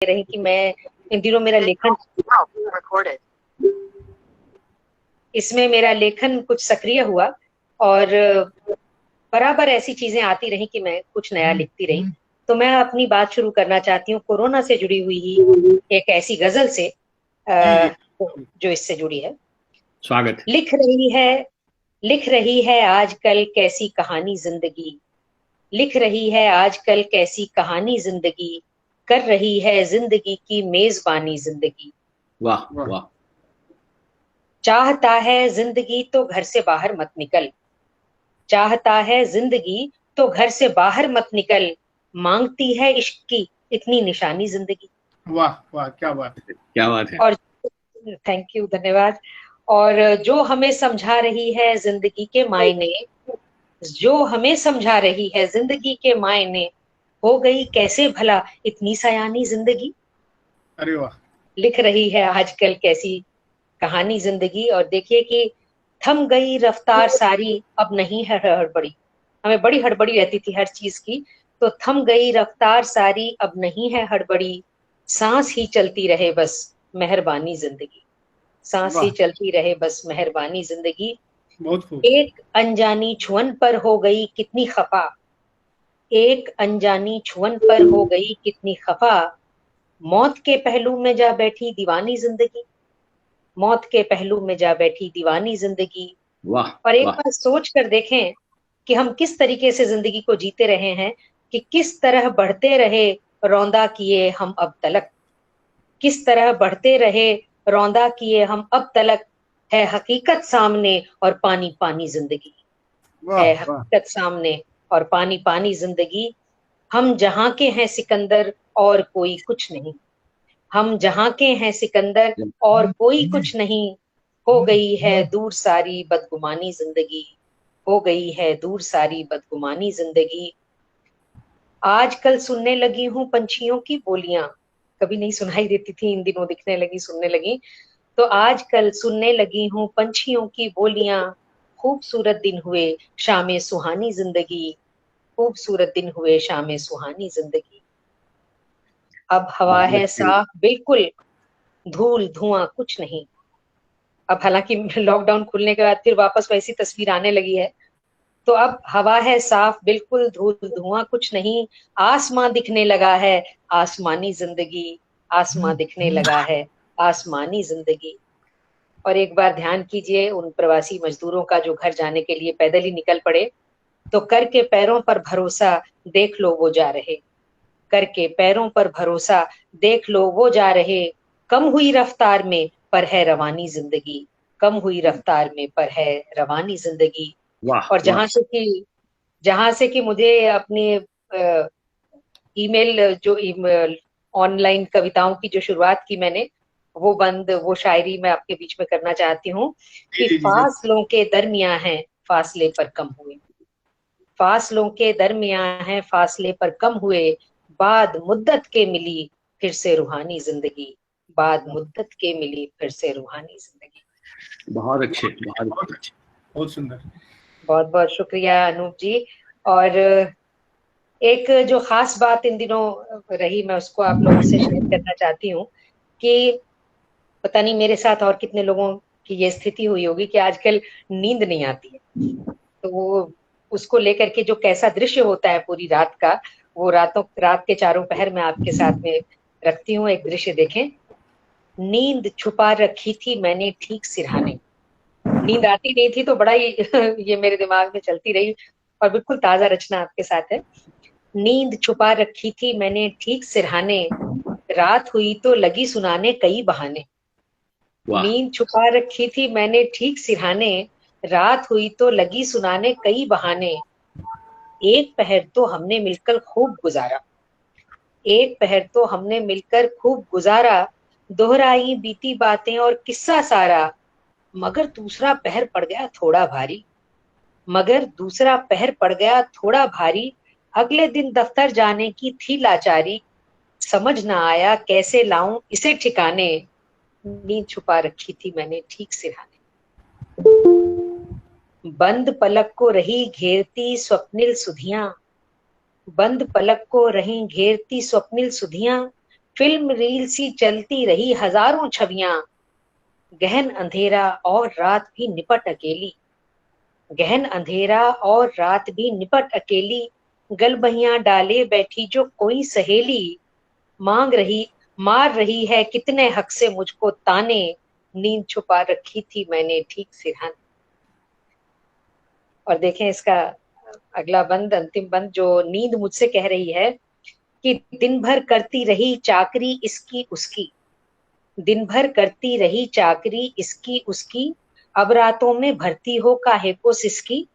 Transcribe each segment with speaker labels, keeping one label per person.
Speaker 1: रही कि मैं इन दिनों मेरा लेखन, इसमें मेरा लेखन कुछ सक्रिय हुआ और बराबर ऐसी चीजें आती रही कि मैं कुछ नया लिखती रही। तो मैं अपनी बात शुरू करना चाहती हूँ कोरोना से जुड़ी हुई ही एक ऐसी गजल से जो इससे जुड़ी है।
Speaker 2: स्वागत।
Speaker 1: लिख रही है आजकल कैसी कहानी जिंदगी, लिख रही है आजकल कैसी कहानी जिंदगी, कर रही है जिंदगी की मेजबानी जिंदगी।
Speaker 2: वाह वाह।
Speaker 1: चाहता है जिंदगी तो घर से बाहर मत निकल, चाहता है जिंदगी तो घर से बाहर मत निकल, मांगती है इश्क की इतनी निशानी जिंदगी।
Speaker 2: वाह वाह, क्या बात है, क्या बात है।
Speaker 1: और थैंक यू, धन्यवाद। और जो हमें समझा रही है जिंदगी के मायने, जो हमें समझा रही है जिंदगी के मायने, हो गई कैसे भला इतनी सयानी जिंदगी।
Speaker 2: अरे वाह।
Speaker 1: लिख रही है आजकल कैसी कहानी जिंदगी। और देखिए कि थम गई रफ्तार सारी, अब नहीं है हड़बड़ी। हमें बड़ी हड़बड़ी रहती थी हर चीज की, तो थम गई रफ्तार सारी, अब नहीं है हड़बड़ी, सांस ही चलती रहे बस मेहरबानी जिंदगी, सांस ही चलती रहे बस मेहरबानी जिंदगी।
Speaker 2: बहुत खूब।
Speaker 1: एक अनजानी छुअन पर हो गई कितनी खफा, एक अनजानी छुअन पर हो गई कितनी खफा, मौत के पहलू में जा बैठी दीवानी जिंदगी, मौत के पहलू में जा बैठी दीवानी जिंदगी।
Speaker 2: वाह।
Speaker 1: और एक
Speaker 2: वाह।
Speaker 1: बार सोच कर देखें कि हम किस तरीके से जिंदगी को जीते रहे हैं, कि किस तरह बढ़ते रहे रौंदा किए हम अब तलक, किस तरह बढ़ते रहे रौंदा किए हम अब तलक, है हकीकत सामने और पानी पानी जिंदगी, है हकीकत सामने और पानी पानी जिंदगी। हम जहां के हैं सिकंदर और कोई कुछ नहीं, हम जहां के हैं सिकंदर और कोई कुछ नहीं, हो गई है दूर सारी बदगुमानी जिंदगी, हो गई है दूर सारी बदगुमानी जिंदगी। आजकल सुनने लगी हूँ पंछियों की बोलियां, कभी नहीं सुनाई देती थी, इन दिनों दिखने लगी, सुनने लगी। तो आजकल सुनने लगी हूँ पंछियों की बोलियां, खूबसूरत दिन हुए शामे सुहानी जिंदगी, खूबसूरत दिन हुए शामे सुहानी जिंदगी। अब हवा है साफ बिल्कुल, धूल धुआं कुछ नहीं। अब हालांकि लॉकडाउन खुलने के बाद फिर वापस वैसी तस्वीर आने लगी है। तो अब हवा है साफ बिल्कुल, धूल धुआं कुछ नहीं, आसमां दिखने लगा है आसमानी जिंदगी, आसमां दिखने लगा है आसमानी जिंदगी। और एक बार ध्यान कीजिए उन प्रवासी मजदूरों का जो घर जाने के लिए पैदल ही निकल पड़े, तो करके पैरों पर भरोसा देख लो वो जा रहे, करके पैरों पर भरोसा देख लो वो जा रहे, कम हुई रफ्तार में पर है रवानी जिंदगी, कम हुई रफ्तार में पर है रवानी जिंदगी।
Speaker 2: वाह।
Speaker 1: और जहां से कि मुझे अपनी ईमेल जो ऑनलाइन कविताओं की जो शुरुआत की मैंने, वो शायरी मैं आपके बीच में करना चाहती हूँ कि फासलों के दरमियां हैं फासले पर कम हुए, फासलों के दरमियां हैं फासले पर कम हुए, बाद मुद्दत के मिली फिर से रूहानी जिंदगी, बाद मुद्दत के मिली फिर से रूहानी जिंदगी।
Speaker 2: बहुत अच्छे, बहुत अच्छे, बहुत सुंदर।
Speaker 1: बहुत बहुत शुक्रिया अनूप जी। और एक जो खास बात इन दिनों रही, मैं उसको आप लोगों से शेयर करना चाहती हूँ कि पता नहीं मेरे साथ और कितने लोगों की ये स्थिति हुई होगी कि आजकल नींद नहीं आती है। तो वो उसको लेकर के जो कैसा दृश्य होता है पूरी रात का, वो रात के चारों पहर में आपके साथ में रखती हूँ। एक दृश्य देखें। नींद छुपा रखी थी मैंने ठीक सिरहाने, नींद आती नहीं थी तो बड़ा ही ये मेरे दिमाग में चलती रही, और बिल्कुल ताजा रचना आपके साथ है। नींद छुपा रखी थी मैंने ठीक सिरहाने, रात हुई तो लगी सुनाने कई बहाने। नींद छुपा रखी थी मैंने ठीक सिरहाने, रात हुई तो लगी सुनाने कई बहाने। एक पहर तो हमने मिलकर खूब गुजारा, एक पहर तो हमने मिलकर खूब गुजारा, दोहराई बीती बातें और किस्सा सारा, मगर दूसरा पहर पड़ गया थोड़ा भारी, मगर दूसरा पहर पड़ गया थोड़ा भारी, अगले दिन दफ्तर जाने की थी लाचारी, समझ ना आया कैसे लाऊं इसे ठिकाने, नींद छुपा रखी थी मैंने ठीक सिरहाने। बंद पलक को रही घेरती स्वप्निल सुधियां, बंद पलक को रही घेरती स्वप्निल सुधियां, फिल्म रील सी चलती रही हजारों छवियां, गहन अंधेरा और रात भी निपट अकेली, गहन अंधेरा और रात भी निपट अकेली, गलबहियां डाले बैठी जो कोई सहेली, मांग रही मार रही है कितने हक से मुझको ताने, नींद छुपा रखी थी मैंने ठीक सिरहाने। और देखें इसका अगला बंद, अंतिम बंद, जो नींद मुझसे कह रही है कि दिन भर करती रही चाकरी इसकी उसकी, दिन भर करती रही चाकरी इसकी उसकी, अब रातों में भरती हो काहे को सिसकी,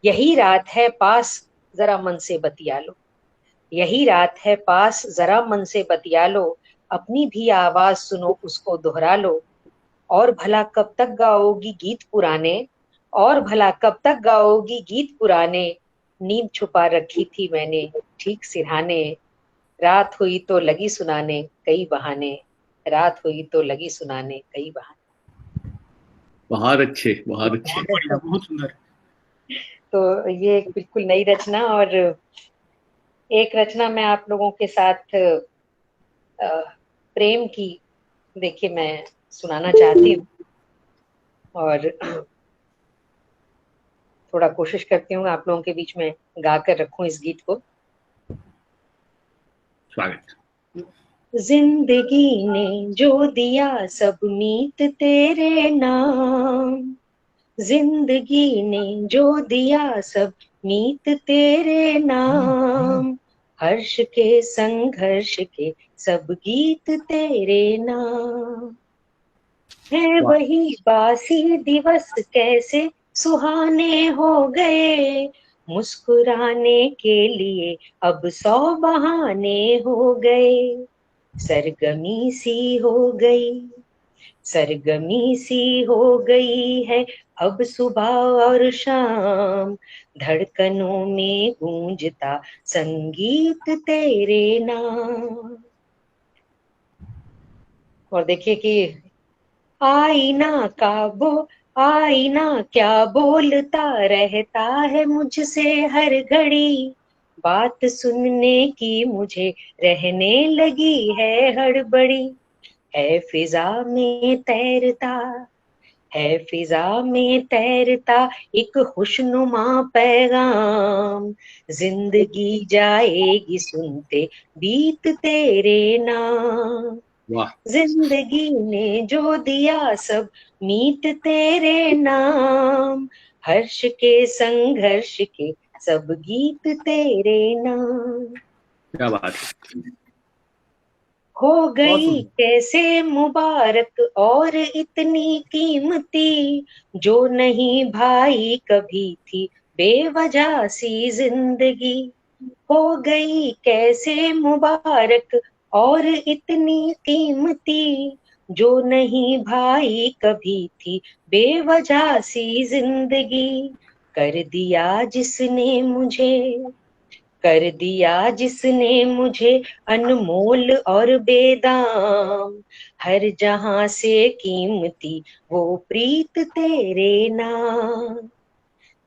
Speaker 1: यही रात है पास जरा मन से बतिया लो, यही रात है पास जरा मन से बतिया लो, अपनी भी आवाज सुनो उसको दोहरा लो, और भला कब तक गाओगी गीत पुराने, और भला कब तक गाओगी गीत पुराने, नींद छुपा रखी थी मैंने ठीक सिरहाने, रात हुई तो लगी सुनाने कई बहाने, रात हुई तो लगी सुनाने कई बहाने।
Speaker 2: बहुत अच्छे, बहुत अच्छे, बढ़िया, बहुत सुंदर।
Speaker 1: तो ये एक बिल्कुल नई रचना, और एक रचना मैं आप लोगों के साथ प्रेम की, देखिए मैं सुनाना चाहती हूँ, और थोड़ा कोशिश करती हूँ आप लोगों के बीच में गाकर रखूं इस गीत को।
Speaker 2: स्वागत।
Speaker 1: जिंदगी ने जो दिया सब मीत तेरे नाम, जिंदगी ने जो दिया सब मीत तेरे नाम, हर्ष के संघर्ष के सब गीत तेरे नाम, है वही बासी दिवस कैसे सुहाने हो गए, मुस्कुराने के लिए अब 100 बहाने हो गए, सरगमी सी हो गई, सरगमी सी हो गई है अब सुबह और शाम, धड़कनों में गूंजता संगीत तेरे नाम। और देखिए कि आईना क्या बोलता रहता है मुझसे हर घड़ी, बात सुनने की मुझे रहने लगी है हड़बड़ी, है फिजा में तैरता, है फिजा में तैरता एक खुशनुमा पैगाम, जिंदगी जाएगी सुनते बीत तेरे नाम,
Speaker 2: वाह,
Speaker 1: जिंदगी ने जो दिया सब मीत तेरे नाम, हर्ष के संघर्ष के सब गीत तेरे नाम,
Speaker 2: क्या बात है,
Speaker 1: हो
Speaker 2: बहुत
Speaker 1: गई
Speaker 2: सुंदर।
Speaker 1: कैसे मुबारक और इतनी कीमती, जो नहीं भाई कभी थी बेवजह सी जिंदगी, हो गई कैसे मुबारक और इतनी कीमती, जो नहीं भाई कभी थी बेवजह सी जिंदगी, कर दिया जिसने मुझे, कर दिया जिसने मुझे अनमोल और बेदाम, हर जहां से कीमती वो प्रीत तेरे नाम,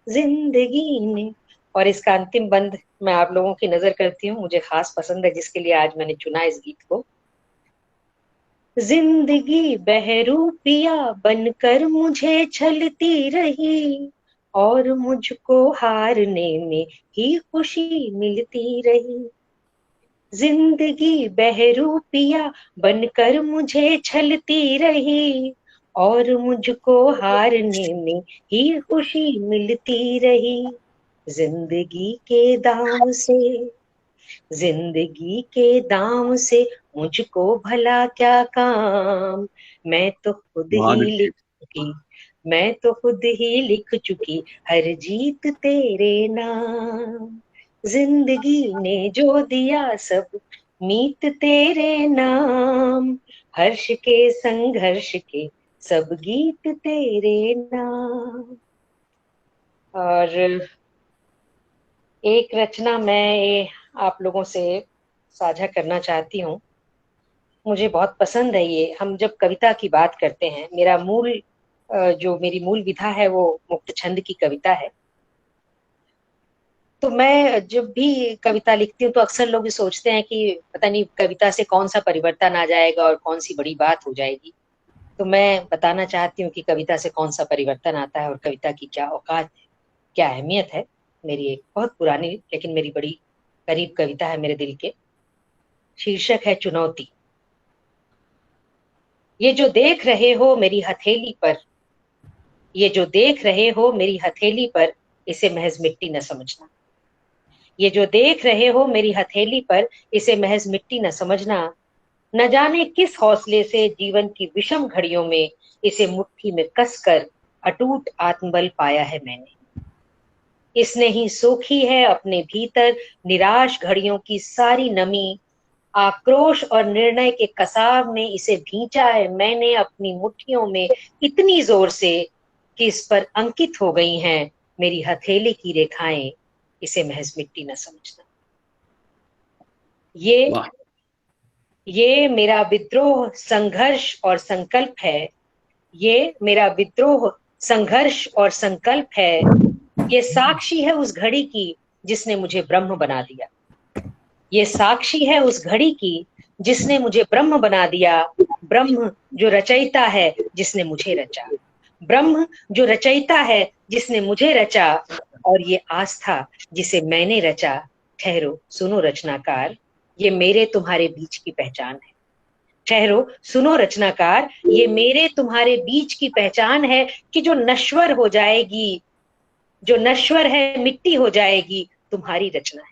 Speaker 1: जिंदगी ने। और इसका अंतिम बंद मैं आप लोगों की नजर करती हूँ, मुझे खास पसंद है, जिसके लिए आज मैंने चुना इस गीत को। जिंदगी बहरूपिया बनकर मुझे छलती रही, और मुझको हारने में ही खुशी मिलती रही, जिंदगी बहरूपिया बनकर मुझे छलती रही, और मुझको हारने में ही खुशी मिलती रही, जिंदगी के दाम से, जिंदगी के दाम से मुझको भला क्या काम, मैं तो खुद
Speaker 2: बहुत
Speaker 1: ही
Speaker 2: अच्छे।
Speaker 1: लिख चुकी, मैं तो खुद ही लिख चुकी हर जीत तेरे नाम, जिंदगी ने जो दिया सब मीत तेरे नाम, हर्ष के संघर्ष के सब गीत तेरे नाम। और एक रचना मैं आप लोगों से साझा करना चाहती हूँ, मुझे बहुत पसंद है ये। हम जब कविता की बात करते हैं, मेरा मूल जो मेरी मूल विधा है वो मुक्त छंद की कविता है, तो मैं जब भी कविता लिखती हूँ तो अक्सर लोग ये सोचते हैं कि पता नहीं कविता से कौन सा परिवर्तन आ जाएगा और कौन सी बड़ी बात हो जाएगी। तो मैं बताना चाहती हूँ कि कविता से कौन सा परिवर्तन आता है और कविता की क्या औकात है, क्या अहमियत है। मेरी एक बहुत पुरानी लेकिन मेरी बड़ी करीब कविता है मेरे दिल के। शीर्षक है चुनौती। ये जो देख रहे हो मेरी हथेली पर, ये जो देख रहे हो मेरी हथेली पर, इसे महज मिट्टी न समझना। ये जो देख रहे हो मेरी हथेली पर, इसे महज मिट्टी न समझना। न जाने किस हौसले से जीवन की विषम घड़ियों में इसे मुट्ठी में कसकर अटूट आत्मबल पाया है मैंने। इसने ही सोखी है अपने भीतर निराश घड़ियों की सारी नमी। आक्रोश और निर्णय के कसाव ने इसे भींचा है मैंने अपनी मुट्ठियों में इतनी जोर से कि इस पर अंकित हो गई हैं मेरी हथेली की रेखाएं, इसे महज मिट्टी न समझना। ये
Speaker 2: वाह।
Speaker 1: ये मेरा विद्रोह संघर्ष और संकल्प है। ये मेरा विद्रोह संघर्ष और संकल्प है। ये साक्षी है उस घड़ी की जिसने मुझे ब्रह्म बना दिया। ये साक्षी है उस घड़ी की जिसने मुझे ब्रह्म बना दिया। ब्रह्म जो रचयिता है जिसने मुझे रचा। ब्रह्म जो रचयिता है जिसने मुझे रचा। और ये आस्था जिसे मैंने रचा। ठहरो सुनो रचनाकार, ये मेरे तुम्हारे बीच की पहचान है। ठहरो सुनो रचनाकार, ये मेरे तुम्हारे बीच की पहचान है कि जो नश्वर हो जाएगी, जो नश्वर है मिट्टी हो जाएगी, तुम्हारी रचना है।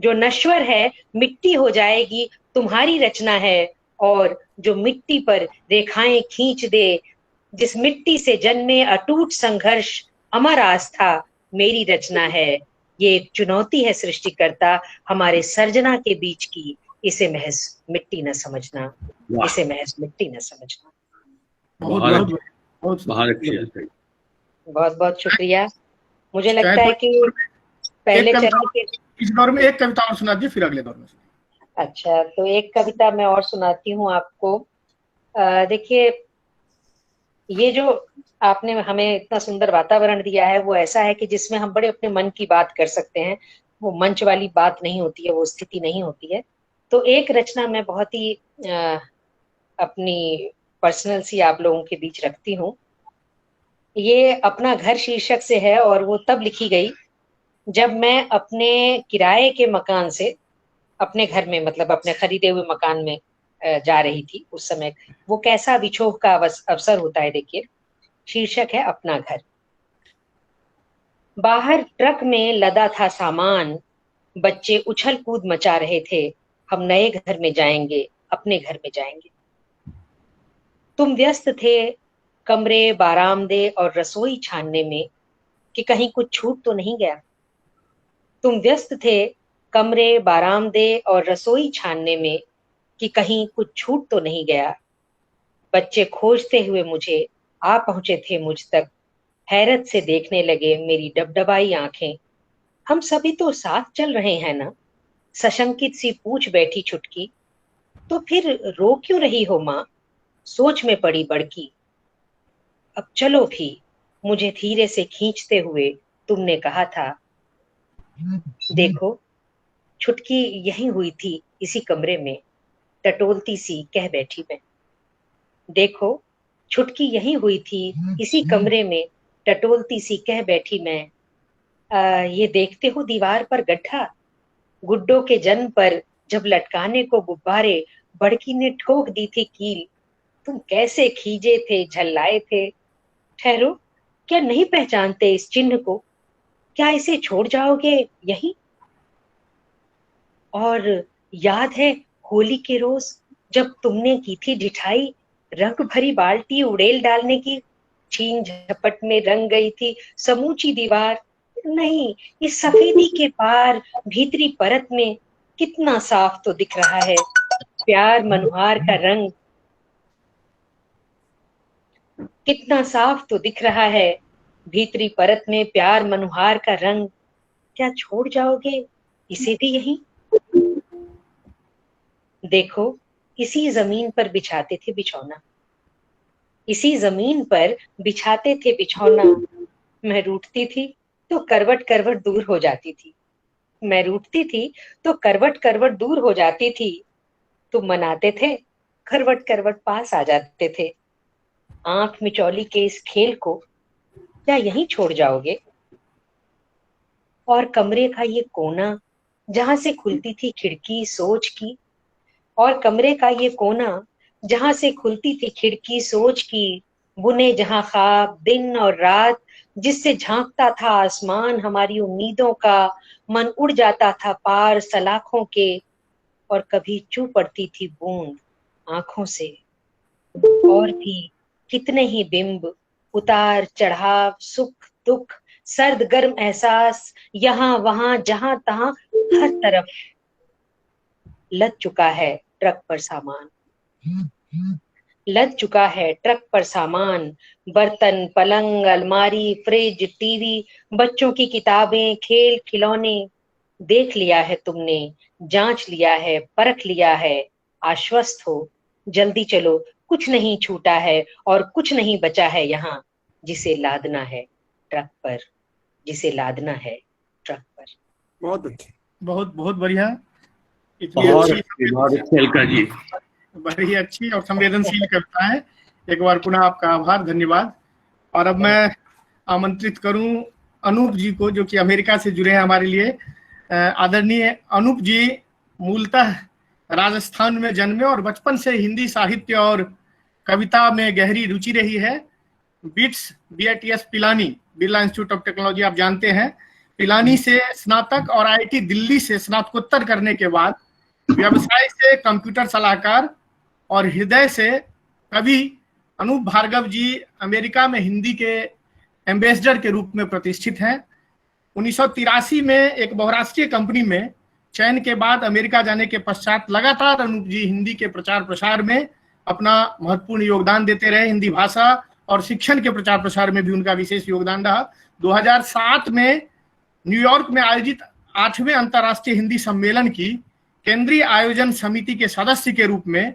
Speaker 1: जो नश्वर है मिट्टी हो जाएगी, तुम्हारी रचना है। और जो मिट्टी पर रेखाएं खींच दे, जिस मिट्टी से जन्मे अटूट संघर्ष अमर आस्था, मेरी रचना है। ये एक चुनौती है सृष्टिकर्ता हमारे सर्जना के बीच की, इसे महज मिट्टी न समझना।
Speaker 2: वाह,
Speaker 1: इसे महज मिट्टी न समझना।
Speaker 3: बहुत
Speaker 2: बहुत
Speaker 3: बहुत बहुत
Speaker 2: बहुत अच्छी है।
Speaker 1: बहुत बहुत शुक्रिया। मुझे
Speaker 3: चाहे
Speaker 1: लगता
Speaker 3: तो
Speaker 1: है कि
Speaker 3: एक
Speaker 1: पहले
Speaker 3: कविता
Speaker 1: चरण के,
Speaker 3: इस दौर में एक कविता और सुना दीजिए, फिर अगले दौर में सुनिए।
Speaker 1: अच्छा तो एक कविता मैं और सुनाती हूँ आपको। देखिए, ये जो आपने हमें इतना सुंदर वातावरण दिया है वो ऐसा है कि जिसमें हम बड़े अपने मन की बात कर सकते हैं। वो मंच वाली बात नहीं होती है, वो स्थिति नहीं होती है। तो एक रचना मैं बहुत ही अपनी पर्सनल सी आप लोगों के बीच रखती हूँ। ये अपना घर शीर्षक से है और वो तब लिखी गई जब मैं अपने किराए के मकान से अपने घर में, मतलब अपने खरीदे हुए मकान में जा रही थी उस समय। वो कैसा विछोह का अवसर होता है, देखिए। शीर्षक है अपना घर। बाहर ट्रक में लदा था सामान, बच्चे उछल कूद मचा रहे थे। हम नए घर में जाएंगे, अपने घर में जाएंगे। तुम व्यस्त थे कमरे बारामदे और रसोई छानने में कि कहीं कुछ छूट तो नहीं गया। तुम व्यस्त थे कमरे बारामदे और रसोई छानने में कि कहीं कुछ छूट तो नहीं गया। बच्चे खोजते हुए मुझे आ पहुंचे थे मुझ तक। हैरत से देखने लगे मेरी डबडबाई आंखें। हम सभी तो साथ चल रहे हैं ना? सशंकित सी पूछ बैठी छुटकी। तो फिर रो क्यों रही हो माँ? सोच में पड़ी बड़की। अब चलो भी, मुझे धीरे से खींचते हुए तुमने कहा था। देखो, छुटकी यहीं हुई थी इसी कमरे में, टटोलती सी कह बैठी मैं। देखो, छुटकी यहीं हुई थी इसी कमरे में, टटोलती सी कह बैठी मैं। ये देखते हो दीवार पर गड्ढा? गुड्डों के जन्म पर जब लटकाने को गुब्बारे बड़की ने ठोक दी थी कील। तुम कैसे खींचे थे, झल्लाए थे। ठहरो, क्या नहीं पहचानते इस चिन्ह को? क्या इसे छोड़ जाओगे यहीं? और याद है होली के रोज जब तुमने की थी ढिठाई, रंग भरी बाल्टी उड़ेल डालने की। छीन झपट में रंग गई थी समूची दीवार। नहीं, इस सफेदी के पार भीतरी परत में कितना साफ तो दिख रहा है प्यार मनुहार का रंग। कितना साफ तो दिख रहा है भीतरी परत में प्यार मनुहार का रंग। क्या छोड़ जाओगे इसे भी यहीं? देखो, इसी जमीन पर बिछाते थे बिछौना, इसी जमीन पर बिछाते थे बिछौना। मैं रूठती थी तो करवट करवट दूर हो जाती थी। मैं रूठती थी तो करवट करवट दूर हो जाती थी, तुम मनाते थे करवट करवट पास आ जाते थे। आंख मिचौली के इस खेल को क्या यहीं छोड़ जाओगे? और कमरे का ये कोना जहां से खुलती थी खिड़की सोच की, और कमरे का ये कोना जहां से खुलती थी खिड़की सोच की, बुने जहां ख्वाब दिन और रात, जिससे झांकता था आसमान हमारी उम्मीदों का, मन उड़ जाता था पार सलाखों के, और कभी चू पड़ती थी बूंद आंखों से। और भी कितने ही बिंब, उतार चढ़ाव सुख दुख, सर्द गर्म एहसास, यहाँ वहां जहां तहां, हर तरफ लद चुका है ट्रक पर सामान। लद चुका है ट्रक पर सामान, बर्तन पलंग अलमारी फ्रिज टीवी, बच्चों की किताबें खेल खिलौने। देख लिया है तुमने, जांच लिया है परख लिया है, आश्वस्त हो जल्दी चलो, कुछ नहीं छूटा है और कुछ नहीं बचा है यहाँ, जिसे लादना है ट्रक पर, जिसे लादना है ट्रक पर।
Speaker 3: बहुत अच्छी, बहुत बहुत बढ़िया। इतनी
Speaker 2: बहुत
Speaker 3: अच्छी,
Speaker 2: बहुत अच्छी अलका जी।
Speaker 3: बड़ी अच्छी और संवेदनशील कविता है। एक बार पुनः आपका आभार, धन्यवाद। और अब मैं आमंत्रित करूं अनूप जी को, जो कि अमेरिका से जुड़े हैं हमारे लिए। आदरणीय अनूप जी मूलतः राजस्थान में जन्मे और बचपन से हिंदी साहित्य और कविता में गहरी रुचि रही है। BITS Pilani, Birla institute of technology आप जानते हैं, पिलानी से स्नातक और IIT दिल्ली से स्नातकोत्तर करने के बाद व्यवसाय से कंप्यूटर सलाहकार और हृदय से कवि अनूप भार्गव जी अमेरिका में हिंदी के एम्बेसडर के रूप में प्रतिष्ठित हैं। 1983 में एक बहुराष्ट्रीय कंपनी में चयन के बाद अमेरिका जाने के पश्चात लगातार अनूप जी हिंदी के प्रचार प्रसार में अपना महत्वपूर्ण योगदान देते रहे। हिंदी भाषा और शिक्षण के प्रचार प्रसार में भी उनका विशेष योगदान रहा। 2007 में न्यूयॉर्क में आयोजित 8वें अंतर्राष्ट्रीय हिंदी सम्मेलन की केंद्रीय आयोजन समिति के सदस्य के रूप में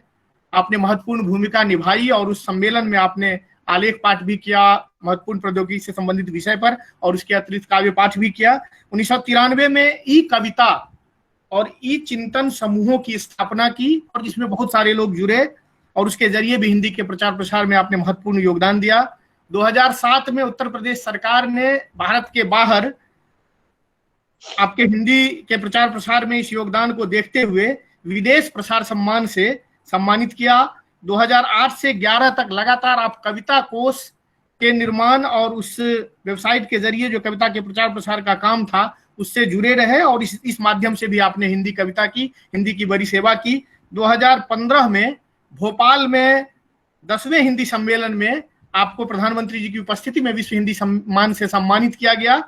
Speaker 3: आपने महत्वपूर्ण भूमिका निभाई और उस सम्मेलन में आपने आलेख पाठ भी किया महत्वपूर्ण प्रौद्योगिकी से संबंधित विषय पर, और उसके अतिरिक्त काव्य पाठ भी किया। 1993 में ई कविता और ई चिंतन समूहों की स्थापना की, और जिसमें बहुत सारे लोग जुड़े, और उसके जरिए भी हिंदी के प्रचार प्रसार में आपने महत्वपूर्ण योगदान दिया। 2007 में उत्तर प्रदेश सरकार ने भारत के बाहर आपके हिंदी के प्रचार प्रसार में इस योगदान को देखते हुए विदेश प्रसार सम्मान से सम्मानित किया। 2008 से 11 तक लगातार आप कविता कोश के निर्माण और उस वेबसाइट के जरिए जो कविता के प्रचार प्रसार का काम था उससे जुड़े रहे, और इस माध्यम से भी आपने हिंदी कविता की, हिंदी की बड़ी सेवा की। 2015 में भोपाल में 10वें हिंदी सम्मेलन में आपको प्रधानमंत्री जी की उपस्थिति में विश्व हिंदी सम्मान से सम्मानित किया गया,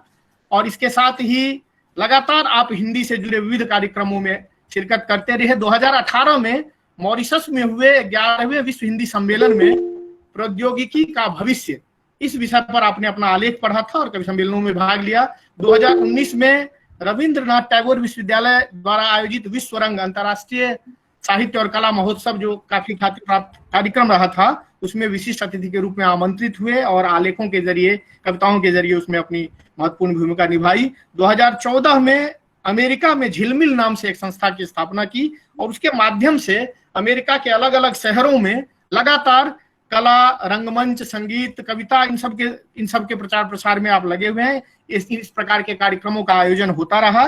Speaker 3: और इसके साथ ही लगातार आप हिंदी से जुड़े विविध कार्यक्रमों में शिरकत करते रहे। 2018 में मॉरिशस में हुए 11वें विश्व हिंदी सम्मेलन में प्रौद्योगिकी का भविष्य, इस विषय पर आपने अपना आलेख पढ़ा था और कवि सम्मेलनों में भाग लिया। 2019 में रविंद्रनाथ टैगोर विश्वविद्यालय द्वारा आयोजित विश्व रंग अंतर्राष्ट्रीय साहित्य और कला महोत्सव, जो काफी ख्याति प्राप्त कार्यक्रम रहा था, उसमें विशिष्ट अतिथि के रूप में आमंत्रित हुए और आलेखों के जरिए, कविताओं के जरिए उसमें अपनी महत्वपूर्ण भूमिका निभाई। 2014 में अमेरिका में झिलमिल नाम से एक संस्था की स्थापना की, और उसके माध्यम से अमेरिका के अलग अलग शहरों में लगातार कला, रंगमंच, संगीत, कविता, इन सब के प्रचार प्रसार में आप लगे हुए हैं। इस प्रकार के कार्यक्रमों का आयोजन होता रहा।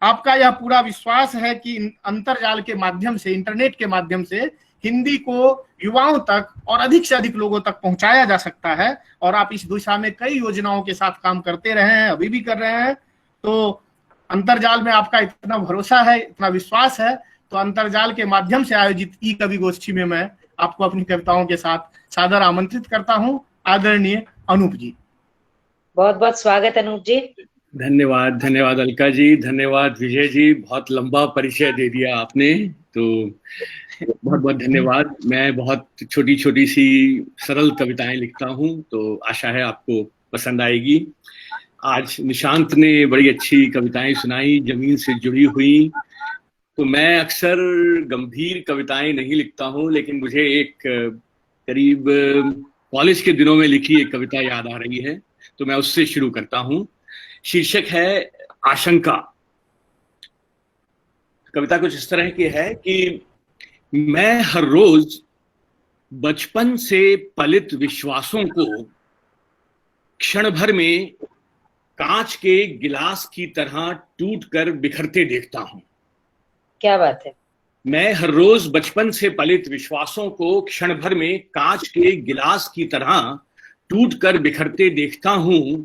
Speaker 3: आपका यह पूरा विश्वास है कि अंतरजाल के माध्यम से, इंटरनेट के माध्यम से हिंदी को युवाओं तक और अधिक से अधिक लोगों तक पहुंचाया जा सकता है, और आप इस दिशा में कई योजनाओं के साथ काम करते रहे हैं, अभी भी कर रहे हैं। तो अंतरजाल में आपका इतना भरोसा है, इतना विश्वास है, तो अंतरजाल के माध्यम से आयोजित ई कवि गोष्ठी में मैं आपको अपनी कविताओं के साथ सादर आमंत्रित करता हूं। आदरणीय अनूप जी, बहुत
Speaker 1: बहुत स्वागत अनूप जी।
Speaker 2: धन्यवाद, धन्यवाद अलका जी, धन्यवाद विजय जी, बहुत लंबा परिचय दे दिया आपने, तो बहुत बहुत धन्यवाद। मैं बहुत छोटी छोटी सी सरल कविताएं लिखता हूं, तो आशा है आपको पसंद आएगी। आज निशांत ने बड़ी अच्छी कविताएं सुनाई, जमीन से जुड़ी हुई। तो मैं अक्सर गंभीर कविताएं नहीं लिखता हूं, लेकिन मुझे एक करीब कॉलेज के दिनों में लिखी एक कविता याद आ रही है, तो मैं उससे शुरू करता हूं। शीर्षक है आशंका। कविता कुछ इस तरह की है कि मैं हर रोज बचपन से पलित विश्वासों को क्षण भर में कांच के गिलास की तरह टूटकर बिखरते देखता हूं।
Speaker 1: क्या बात है।
Speaker 2: मैं हर रोज बचपन से पलित विश्वासों को क्षण भर में कांच के गिलास की तरह टूटकर बिखरते देखता हूं।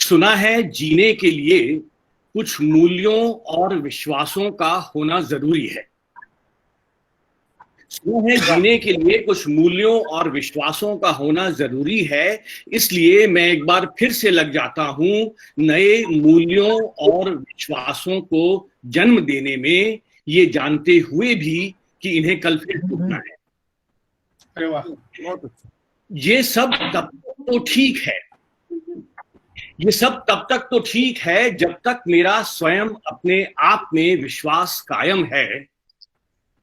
Speaker 2: सुना है जीने के लिए कुछ मूल्यों और विश्वासों का होना जरूरी है। सुना है जीने के लिए कुछ मूल्यों और विश्वासों का होना जरूरी है, इसलिए मैं एक बार फिर से लग जाता हूं नए मूल्यों और विश्वासों को जन्म देने में, ये जानते हुए भी कि इन्हें कल फिर टूटना है।
Speaker 3: अरे वाह,
Speaker 2: ये सब तब तक तो ठीक है, ये सब तब तक तो ठीक है जब तक मेरा स्वयं अपने आप में विश्वास कायम है,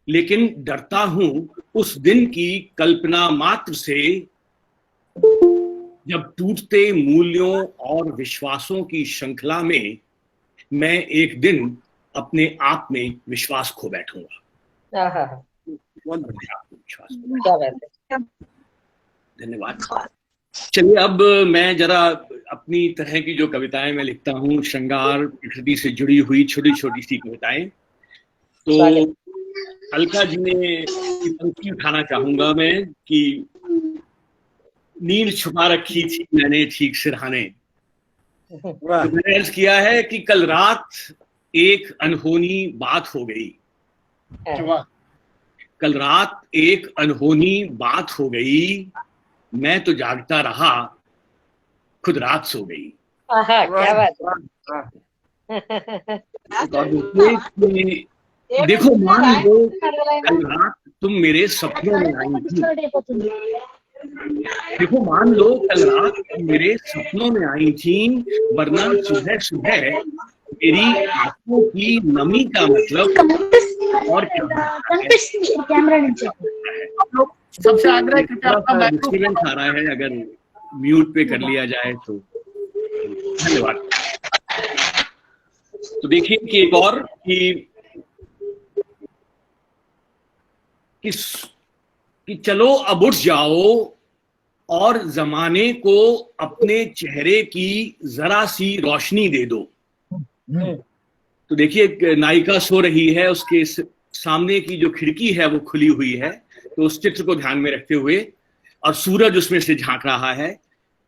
Speaker 2: लेकिन डरता हूं उस दिन की कल्पना मात्र से जब टूटते मूल्यों और विश्वासों की श्रृंखला में मैं एक दिन अपने आप में विश्वास खो बैठूंगा। बहुत बढ़िया विश्वास।
Speaker 1: क्या बात है।
Speaker 2: धन्यवाद। चलिए अब मैं जरा अपनी तरह की जो कविताएं मैं लिखता हूँ, श्रृंगार प्रकृति से जुड़ी हुई छोटी छोटी सी कविताएं, तो अलका जी ने पंक्ति उठाना चाहूंगा मैं कि नींद छुपा रखी थी मैंने ठीक सिरहाने। तो मैंने अर्ज किया है कि कल रात एक अनहोनी बात हो गई। कल रात एक अनहोनी बात हो गई, मैं तो जागता रहा, खुद रात सो गई।
Speaker 1: क्या बात है।
Speaker 2: देखो मान लो कल रात तुम मेरे सपनों में आई थी। देखो मान लो कल रात तुम मेरे सपनों में आई थी, वरना सुबह सुबह मेरी आंखों की नमी का मतलब और क्या
Speaker 3: सबसे आग्रह
Speaker 2: डिस्टर्बेंस आ रहा है, अगर म्यूट पे कर लिया जाए तो धन्यवाद। तो देखिए कि एक और कि चलो अब उठ जाओ और जमाने को अपने चेहरे की जरा सी रोशनी दे दो। तो देखिए नायिका सो रही है, उसके सामने की जो खिड़की है वो खुली हुई है, तो उस चित्र को ध्यान में रखते हुए, और सूरज उसमें से झांक रहा है,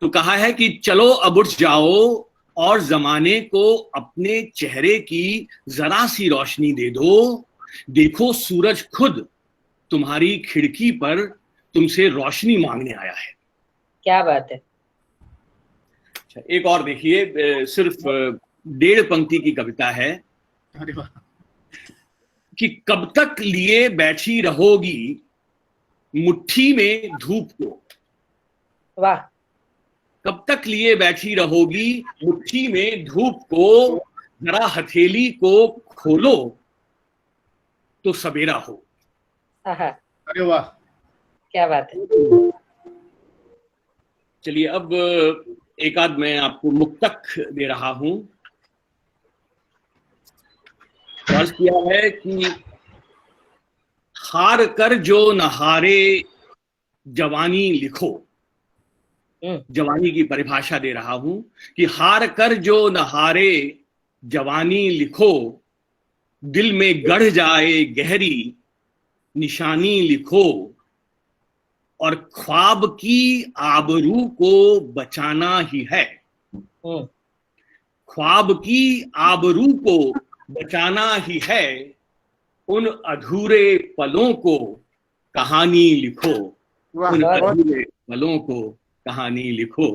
Speaker 2: तो कहा है कि चलो अब उठ जाओ और जमाने को अपने चेहरे की जरा सी रोशनी दे दो। देखो सूरज खुद तुम्हारी खिड़की पर तुमसे रोशनी मांगने आया है।
Speaker 1: क्या बात है।
Speaker 2: एक और देखिए, सिर्फ 1.5 पंक्ति की कविता है कि कब तक लिए बैठी रहोगी मुट्ठी में धूप को।
Speaker 1: वाह।
Speaker 2: कब तक लिए बैठी रहोगी मुट्ठी में धूप को, जरा हथेली को खोलो तो सवेरा हो।
Speaker 3: अरे वाह,
Speaker 1: क्या बात है।
Speaker 2: चलिए अब एक आध मैं आपको मुक्तक दे रहा हूं। अर्ज किया है कि हार कर जो नहारे जवानी लिखो। जवानी की परिभाषा दे रहा हूं कि हार कर जो नहारे जवानी लिखो, दिल में गढ़ जाए गहरी निशानी लिखो, और ख्वाब की आबरू को बचाना ही है। ख्वाब की आबरू को बचाना ही है, उन अधूरे पलों को कहानी लिखो। उन अधूरे पलों को कहानी लिखो,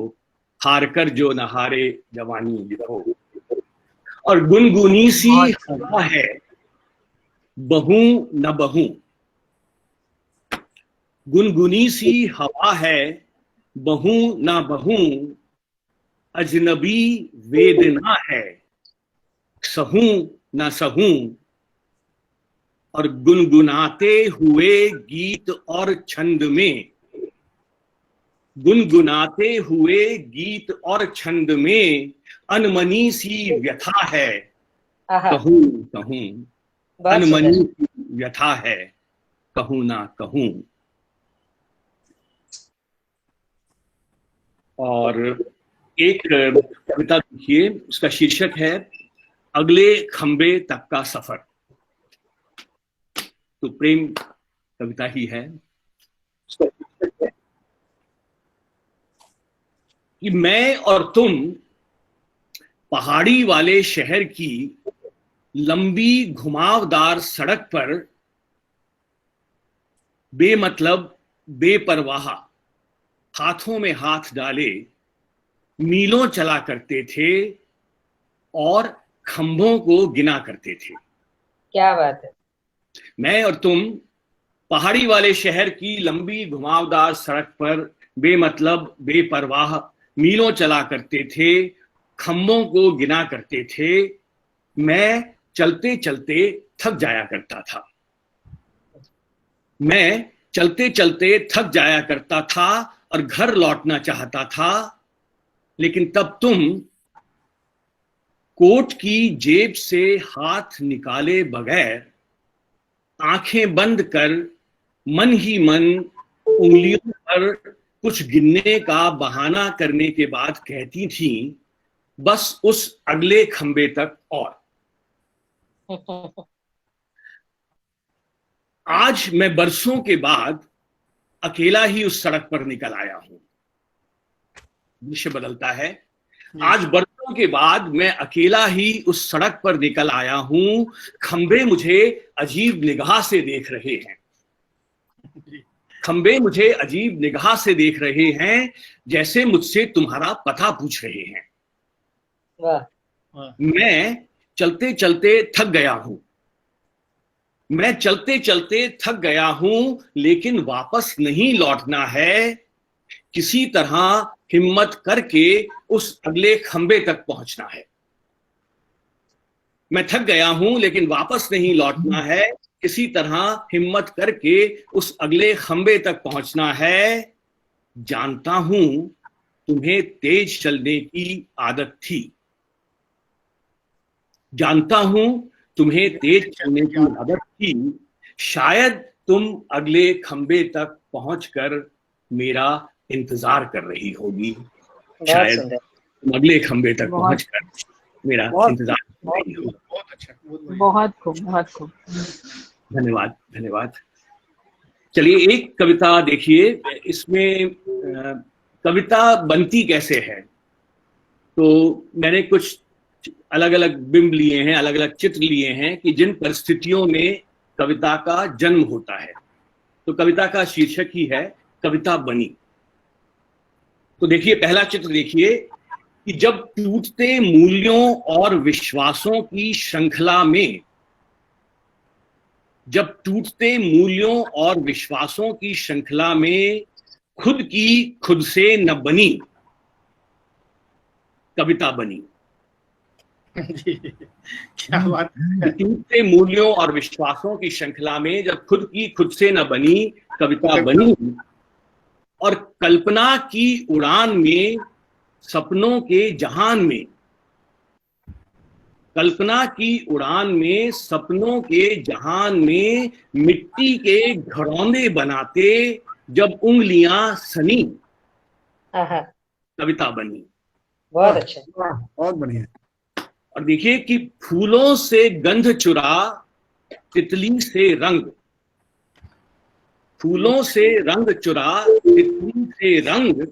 Speaker 2: हार कर जो नहारे जवानी लिखो। और गुनगुनी सी हवा है बहूं न बहूं, गुनगुनी सी हवा है बहूं न बहूं, अजनबी वेदना है सहूं न सहूं। और गुनगुनाते हुए गीत और छंद में, गुनगुनाते हुए गीत और छंद में अनमनी सी व्यथा है कहूं कहूं।
Speaker 1: बहुत
Speaker 2: तन मन
Speaker 1: सुंदर।
Speaker 2: की व्यथा है, कहूं ना कहूं। और एक कविता देखिए, उसका शीर्षक है अगले खंबे तक का सफर। तो प्रेम कविता ही है। उसका शीर्षक है कि मैं और तुम पहाड़ी वाले शहर की लंबी घुमावदार सड़क पर बेमतलब बेपरवाह हाथों में हाथ डाले मीलों चला करते थे और खंभों को गिना करते थे।
Speaker 1: क्या बात है।
Speaker 2: मैं और तुम पहाड़ी वाले शहर की लंबी घुमावदार सड़क पर बेमतलब बेपरवाह मीलों चला करते थे, खंभों को गिना करते थे। मैं चलते चलते थक जाया करता था। मैं चलते चलते थक जाया करता था और घर लौटना चाहता था, लेकिन तब तुम कोट की जेब से हाथ निकाले बगैर आंखें बंद कर मन ही मन उंगलियों पर कुछ गिनने का बहाना करने के बाद कहती थी, बस उस अगले खंबे तक और। आज मैं बरसों के बाद अकेला ही उस सड़क पर निकल आया हूं। दृश्य बदलता है। आज बरसों के बाद मैं अकेला ही उस सड़क पर निकल आया हूं। खंबे मुझे अजीब निगाह से देख रहे हैं। खंबे मुझे अजीब निगाह से देख रहे हैं, जैसे मुझसे तुम्हारा पता पूछ रहे हैं।
Speaker 1: वाह।
Speaker 2: मैं चलते चलते थक गया हूं। मैं चलते चलते थक गया हूं, लेकिन वापस नहीं लौटना है। किसी तरह हिम्मत करके उस अगले खंबे तक पहुंचना है। मैं थक गया हूं, लेकिन वापस नहीं लौटना है। किसी तरह हिम्मत करके उस अगले खंबे तक पहुंचना है। जानता हूं तुम्हें तेज चलने की आदत थी। जानता हूं तुम्हें तेज चलने की आदत थी। शायद तुम अगले खंबे तक पहुंचकर मेरा इंतजार कर रही होगी। शायद तुम अगले खंबे तक पहुंचकर मेरा इंतजार कर रही होगी।
Speaker 3: बहुत अच्छा,
Speaker 4: बहुत खूब, बहुत खूब।
Speaker 2: धन्यवाद, धन्यवाद। चलिए एक कविता देखिए, इसमें कविता बनती कैसे है। तो मैंने कुछ अलग अलग बिंब लिए हैं, अलग अलग चित्र लिए हैं कि जिन परिस्थितियों में कविता का जन्म होता है। तो कविता का शीर्षक ही है कविता बनी। तो देखिए पहला चित्र देखिए कि जब टूटते मूल्यों और विश्वासों की श्रृंखला में, जब टूटते मूल्यों और विश्वासों की श्रृंखला में खुद की खुद से न बनी कविता बनी।
Speaker 3: क्या बात है।
Speaker 2: टूटते मूल्यों और विश्वासों की श्रृंखला में जब खुद की खुद से न बनी कविता बनी, और कल्पना की उड़ान में सपनों के जहान में, कल्पना की उड़ान में सपनों के जहान में मिट्टी के घरौंदे बनाते जब उंगलियां सनी कविता बनी।
Speaker 1: बहुत अच्छा,
Speaker 3: बहुत बढ़िया।
Speaker 2: और देखिए कि फूलों से गंध चुरा तितली से रंग, फूलों से रंग चुरा तितली से रंग,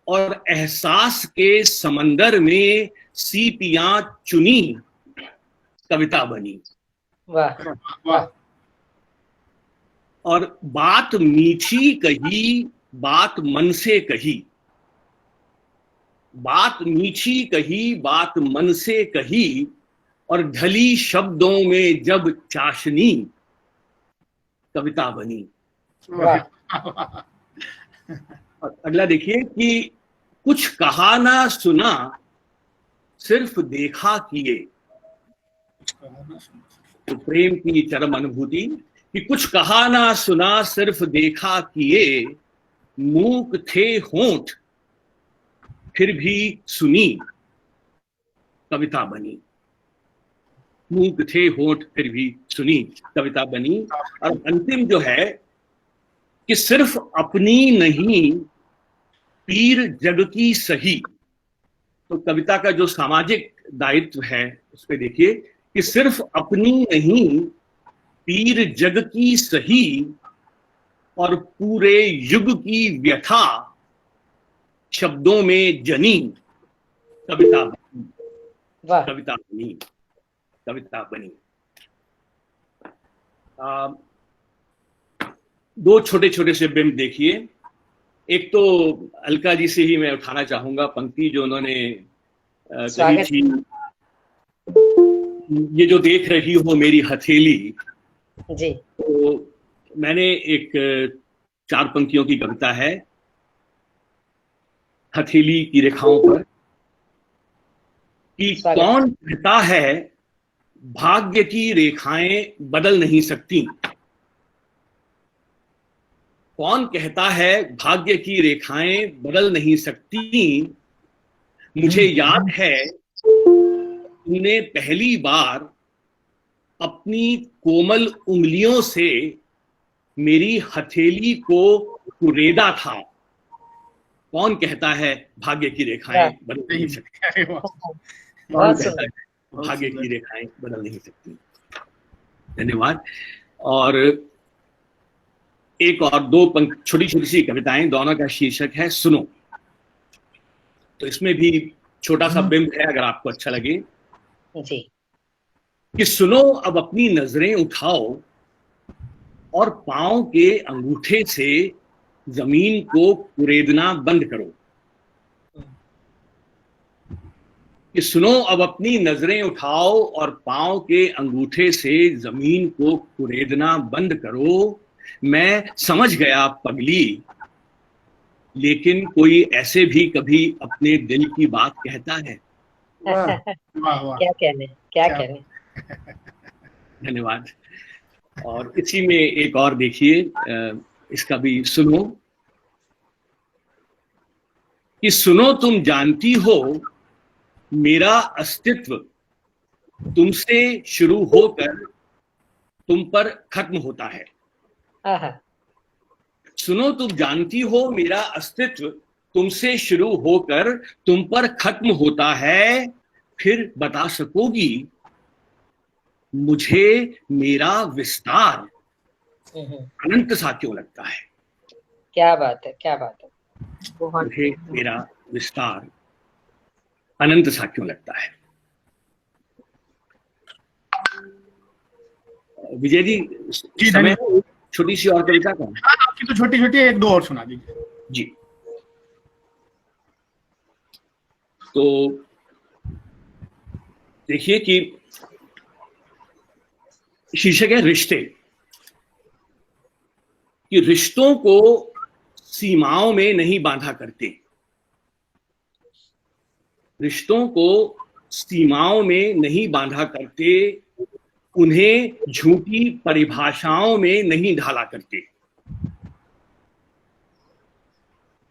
Speaker 2: और एहसास के समंदर में सीपियां चुनी कविता बनी।
Speaker 1: वाह
Speaker 3: वाह।
Speaker 2: और बात मीठी कही, बात मन से कही, बात मीठी कही, बात मन से कही, और ढली शब्दों में जब चाशनी कविता बनी। और अगला देखिए कि कुछ कहा ना सुना सिर्फ देखा किए। तो प्रेम की चरम अनुभूति कि कुछ कहा ना सुना सिर्फ देखा किए, मूक थे होंठ फिर भी सुनी कविता बनी। मूक थे होंठ फिर भी सुनी कविता बनी। और अंतिम जो है कि सिर्फ अपनी नहीं पीर जग की सही। तो कविता का जो सामाजिक दायित्व है उस पर देखिए कि सिर्फ अपनी नहीं पीर जग की सही और पूरे युग की व्यथा शब्दों में जनी कविता बनी।
Speaker 1: वाह,
Speaker 2: कविता बनी, कविता बनी। दो छोटे छोटे से बिंब देखिए। एक तो अलका जी से ही मैं उठाना चाहूंगा पंक्ति जो उन्होंने कही
Speaker 1: स्वागत।
Speaker 2: थी, ये जो देख रही हो मेरी हथेली।
Speaker 1: जी,
Speaker 2: तो मैंने एक 4 पंक्तियों की कविता है हथेली की रेखाओं पर कि
Speaker 1: स्वागत।
Speaker 2: कौन कहता है भाग्य की रेखाएं बदल नहीं सकती। कौन कहता है भाग्य की रेखाएं बदल नहीं सकती। मुझे याद है तुमने पहली बार अपनी कोमल उंगलियों से मेरी हथेली को कुरेदा था। कौन कहता है भाग्य की रेखाएं बदल नहीं सकती।
Speaker 3: अरे वाह,
Speaker 2: कौन
Speaker 1: बहुत
Speaker 2: कहता
Speaker 1: सुंदर।
Speaker 2: है भाग्य की रेखाएं बदल नहीं सकती। धन्यवाद। और एक और 2 छोटी छोटी सी कविताएं, दोनों का शीर्षक है सुनो। तो इसमें भी छोटा सा बिंब है अगर आपको अच्छा लगे
Speaker 1: जी,
Speaker 2: कि सुनो अब अपनी नजरें उठाओ और पांव के अंगूठे से जमीन को कुरेदना बंद करो। कि सुनो अब अपनी नजरें उठाओ और पांव के अंगूठे से जमीन को कुरेदना बंद करो। मैं समझ गया पगली, लेकिन कोई ऐसे भी कभी अपने दिल की बात कहता है।
Speaker 3: वाह वाह वाह,
Speaker 1: क्या कहने, क्या
Speaker 3: क्या-
Speaker 1: कहने।
Speaker 2: धन्यवाद। और इसी में एक और देखिए, इसका भी सुनो कि सुनो तुम जानती हो मेरा अस्तित्व तुमसे शुरू होकर तुम पर खत्म होता है।
Speaker 1: आहा,
Speaker 2: सुनो तुम जानती हो मेरा अस्तित्व तुमसे शुरू होकर तुम पर खत्म होता है। फिर बता सकोगी मुझे मेरा विस्तार अनंत सा क्यों लगता है।
Speaker 1: क्या बात है, क्या बात है।
Speaker 4: बहुत
Speaker 2: मुझे मेरा विस्तार अनंत सा क्यों लगता है। विजय जी, समय छोटी सी और कविता का।
Speaker 3: आपकी तो छोटी छोटी, 1-2 और सुना दीजिए।
Speaker 2: जी, तो देखिए कि शीर्षक है रिश्ते। कि रिश्तों को सीमाओं में नहीं बांधा करते। रिश्तों को सीमाओं में नहीं बांधा करते, उन्हें झूठी परिभाषाओं में नहीं ढाला करते।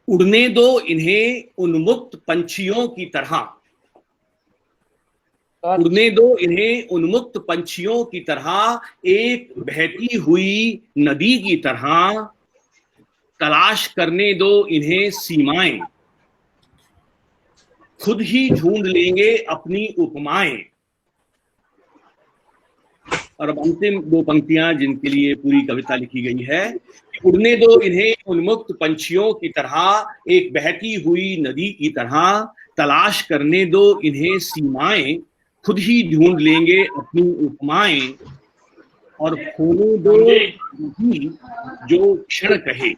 Speaker 2: उड़ने दो इन्हें उन्मुक्त पंछियों की तरह। उड़ने दो इन्हें उन्मुक्त पंछियों की तरह, एक बहती हुई नदी की तरह। तलाश करने दो इन्हें सीमाएं, खुद ही ढूंढ लेंगे अपनी उपमाएं। और अब अंतिम 2 पंक्तियां जिनके लिए पूरी कविता लिखी गई है। उड़ने दो इन्हें उन्मुक्त पंछियों की तरह, एक बहती हुई नदी की तरह। तलाश करने दो इन्हें सीमाएं, खुद ही ढूंढ लेंगे अपनी उपमाएं। और खोने दो वही जो क्षण कहे।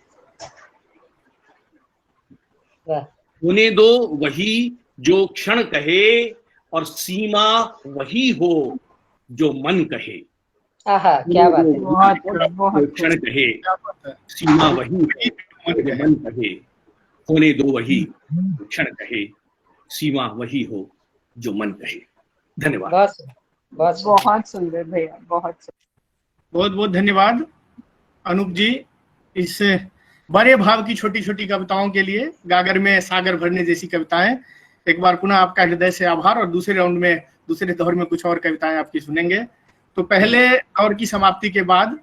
Speaker 2: होने दो वही जो क्षण कहे, और सीमा वही हो जो मन कहे।
Speaker 1: आहा, क्या बात है।
Speaker 4: बहुत
Speaker 2: क्षण कहे, सीमा वही हो जो मन कहे। होने दो वही क्षण कहे, सीमा वही हो जो मन कहे। धन्यवाद।
Speaker 4: बहुत सुंदर भैया, बहुत
Speaker 3: बहुत धन्यवाद अनूप जी, इस बड़े भाव की छोटी छोटी कविताओं के लिए। गागर में सागर भरने जैसी कविताएं। एक बार पुनः आपका हृदय से आभार। और दूसरे राउंड में दूसरे दौर में कुछ और कविताएं आपकी सुनेंगे। तो पहले दौर की समाप्ति के बाद,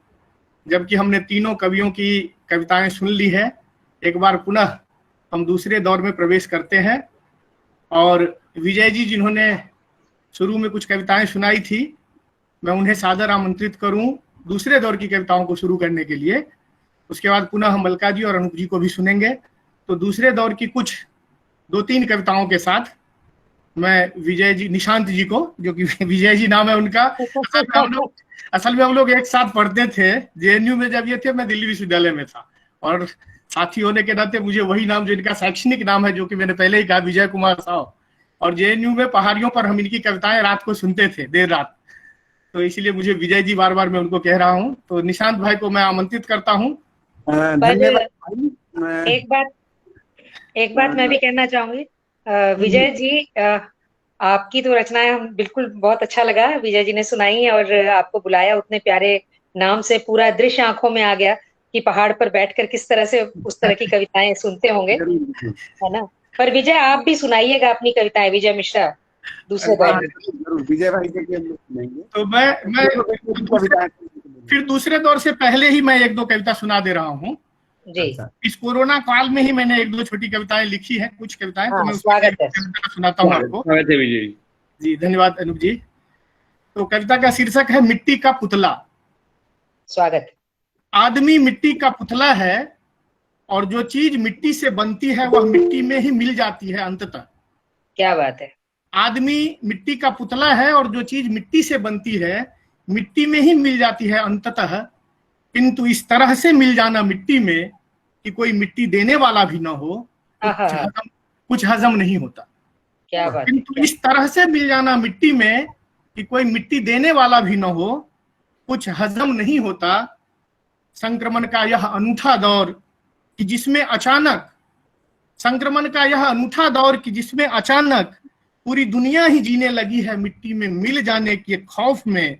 Speaker 3: जबकि हमने तीनों कवियों की कविताएं सुन ली है, एक बार पुनः हम दूसरे दौर में प्रवेश करते हैं। और विजय जी जिन्होंने शुरू में कुछ कविताएं सुनाई थी, मैं उन्हें सादर आमंत्रित करूं दूसरे दौर की कविताओं को शुरू करने के लिए। उसके बाद पुनः हम अलका जी और अनूप जी को भी सुनेंगे। तो दूसरे दौर की कुछ 2-3 कविताओं के साथ मैं विजय जी, निशांत जी को, जो कि विजय जी नाम है उनका, असल में हम लोग एक साथ पढ़ते थे जेएनयू में। जब ये थे, मैं दिल्ली विश्वविद्यालय में था, और साथी होने के नाते मुझे वही नाम जो इनका शैक्षणिक नाम है, जो कि मैंने पहले ही कहा, विजय कुमार साव। और जेएनयू में पहाड़ियों पर हम इनकी कविताएं रात को सुनते थे, देर रात। तो इसलिए मुझे विजय जी बार बार मैं उनको कह रहा हूँ। तो निशांत भाई को मैं आमंत्रित करता हूँ।
Speaker 1: धन्यवाद। एक बात मैं भी कहना चाहूंगी। विजय जी, आपकी तो रचनाएं हम बिल्कुल बहुत अच्छा लगा, विजय जी ने सुनाई और आपको बुलाया, उतने प्यारे नाम से पूरा दृश्य आंखों में आ गया कि पहाड़ पर बैठकर किस तरह से उस तरह की कविताएं सुनते होंगे, है ना। पर विजय, आप भी सुनाइएगा अपनी कविताएं, विजय मिश्रा दूसरे दौर में।
Speaker 5: विजय भाई के सुनाएंगे।
Speaker 3: तो मैं फिर दूसरे दौर से पहले ही मैं 1-2 कविता सुना दे रहा हूँ
Speaker 1: जी।
Speaker 3: इस कोरोना काल में ही मैंने 1-2 छोटी कविताएं लिखी हैं, कुछ कविताएं। तो मैं
Speaker 1: स्वागत है,
Speaker 3: सुनाता हूँ आपको।
Speaker 2: स्वागत है विजय
Speaker 3: जी। धन्यवाद अनूप जी। तो कविता का शीर्षक है मिट्टी का पुतला।
Speaker 1: स्वागत।
Speaker 3: आदमी मिट्टी का पुतला है, और जो चीज मिट्टी से बनती है वह मिट्टी में ही मिल जाती है अंततः।
Speaker 1: क्या बात है।
Speaker 3: आदमी मिट्टी का पुतला है, और जो चीज मिट्टी से बनती है मिट्टी में ही मिल जाती है अंततः, किंतु इस तरह से मिल जाना मिट्टी में कि कोई मिट्टी देने वाला भी ना हो, कुछ हजम नहीं होता।
Speaker 1: क्या बात।
Speaker 3: किंतु इस तरह से मिल जाना मिट्टी में कि कोई मिट्टी देने वाला भी ना हो, कुछ हजम नहीं होता। संक्रमण का यह अनूठा दौर कि जिसमें अचानक पूरी दुनिया ही जीने लगी है मिट्टी में मिल जाने के खौफ में।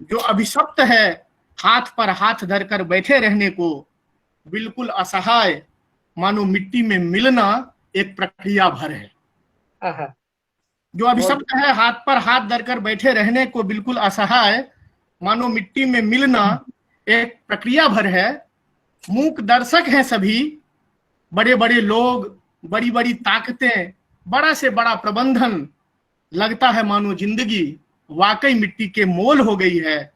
Speaker 3: जो अभिशप्त है हाथ पर हाथ धरकर बैठे रहने को, बिल्कुल असहाय, मानो मिट्टी में मिलना एक प्रक्रिया भर है। जो अभिशप्त है हाथ पर हाथ धरकर बैठे रहने को, बिल्कुल असहाय, मानो मिट्टी में मिलना एक प्रक्रिया भर है। मूक दर्शक हैं सभी, बड़े बड़े लोग, बड़ी बड़ी ताकतें, बड़ा से बड़ा प्रबंधन। लगता है मानो जिंदगी वाकई मिट्टी के मोल हो गई है।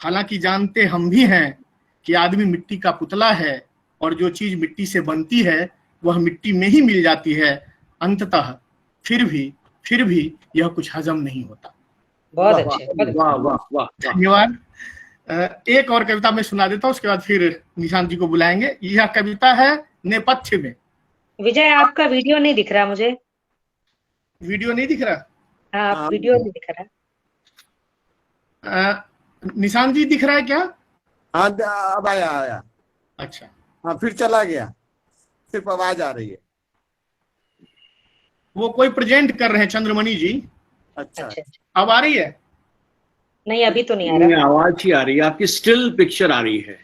Speaker 3: हालांकि जानते हम भी हैं कि आदमी मिट्टी का पुतला है, और जो चीज मिट्टी से बनती है वह मिट्टी में ही मिल जाती है अंततः। फिर भी यह कुछ हजम नहीं होता।
Speaker 1: बहुत अच्छे।
Speaker 2: वाह वाह वाह।
Speaker 3: धन्यवाद। एक और कविता मैं सुना देता हूँ, उसके बाद फिर निशांत जी को बुलाएंगे। यह कविता है नेपथ्य में।
Speaker 1: विजय, आपका वीडियो नहीं दिख रहा मुझे।
Speaker 3: वीडियो नहीं दिख रहा?
Speaker 1: हाँ, वीडियो नहीं दिख रहा।
Speaker 3: निशांत जी दिख रहा है क्या?
Speaker 5: हाँ, अब आया।
Speaker 3: अच्छा,
Speaker 5: हाँ, फिर चला गया, सिर्फ आवाज आ रही है।
Speaker 3: वो कोई प्रेजेंट कर रहे हैं, चंद्रमणि जी।
Speaker 5: अच्छा,
Speaker 3: अब आ रही है?
Speaker 1: नहीं, अभी तो नहीं आ रहा।
Speaker 2: आवाज ही आ रही है, आपकी स्टिल पिक्चर आ रही है।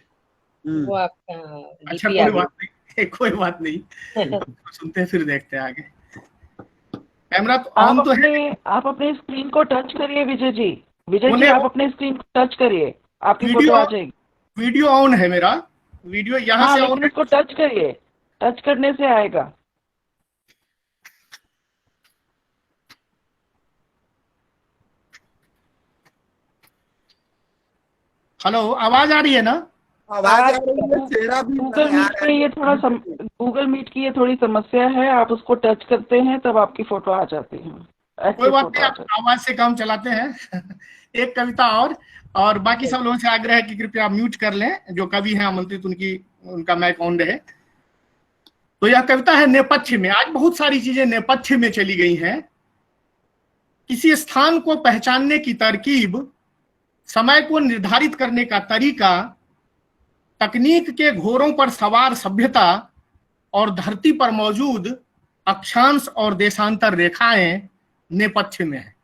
Speaker 1: वो आपका
Speaker 3: अच्छा, कोई बात नहीं सुनते हैं, फिर देखते हैं आगे। कैमरा तो ऑन तो है।
Speaker 6: आप अपने स्क्रीन को टच करिए विजय जी। आप अपने स्क्रीन को टच करिए, आपकी फोटो आ जाएगी।
Speaker 3: वीडियो ऑन है मेरा, वीडियो यहाँ से ऑन है।
Speaker 6: इसको टच करिए, टच करने से आएगा।
Speaker 3: हेलो, आवाज आ रही है ना?
Speaker 5: आवाज आ रही है, चेहरा भी।
Speaker 6: गूगल मीट की ये थोड़ी समस्या है, आप उसको टच करते हैं तब आपकी फोटो आ जाती है।
Speaker 3: कोई बात नहीं, आवाज से काम चलाते हैं। एक कविता और बाकी सब लोगों से आग्रह है कि कृपया म्यूट कर लें, जो कवि हैं आमंत्रित उनका माइक ऑन रहे। तो यह कविता है नेपथ्य में। आज बहुत सारी चीजें नेपथ्य में चली गई हैं। किसी स्थान को पहचानने की तरकीब, समय को निर्धारित करने का तरीका, तकनीक के घोरों पर सवार सभ्यता और धरती पर मौजूद अक्षांश और देशांतर रेखाएं नेपथ्य में है।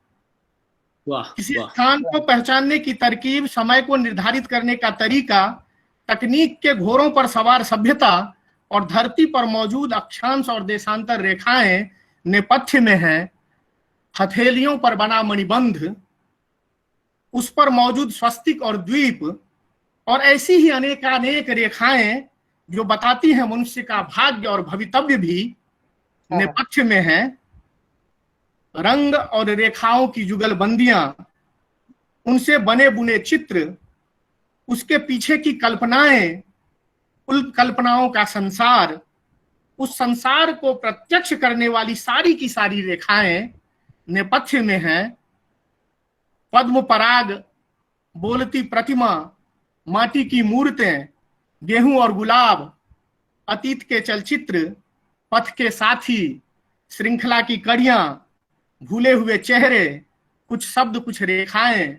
Speaker 3: किसी स्थान को पहचानने की तरकीब, समय को निर्धारित करने का तरीका, तकनीक के घोरों पर सवार सभ्यता और धरती पर मौजूद अक्षांश और देशांतर रेखाएं नेपथ्य में है। हथेलियों पर बना मणिबंध, उस पर मौजूद स्वस्तिक और द्वीप, और ऐसी ही अनेकानेक रेखाएं जो बताती हैं मनुष्य का भाग्य और भवितव्य भी नेपथ्य में है। रंग और रेखाओं की जुगलबंदियां, उनसे बने बुने चित्र, उसके पीछे की कल्पनाएं, उन कल्पनाओं का संसार, उस संसार को प्रत्यक्ष करने वाली सारी की सारी रेखाएं नेपथ्य में हैं। पद्म पराग, बोलती प्रतिमा, माटी की मूर्तें, गेहूं और गुलाब, अतीत के चलचित्र, पथ के साथी, श्रृंखला की कड़ियां, भूले हुए चेहरे, कुछ शब्द कुछ रेखाएं,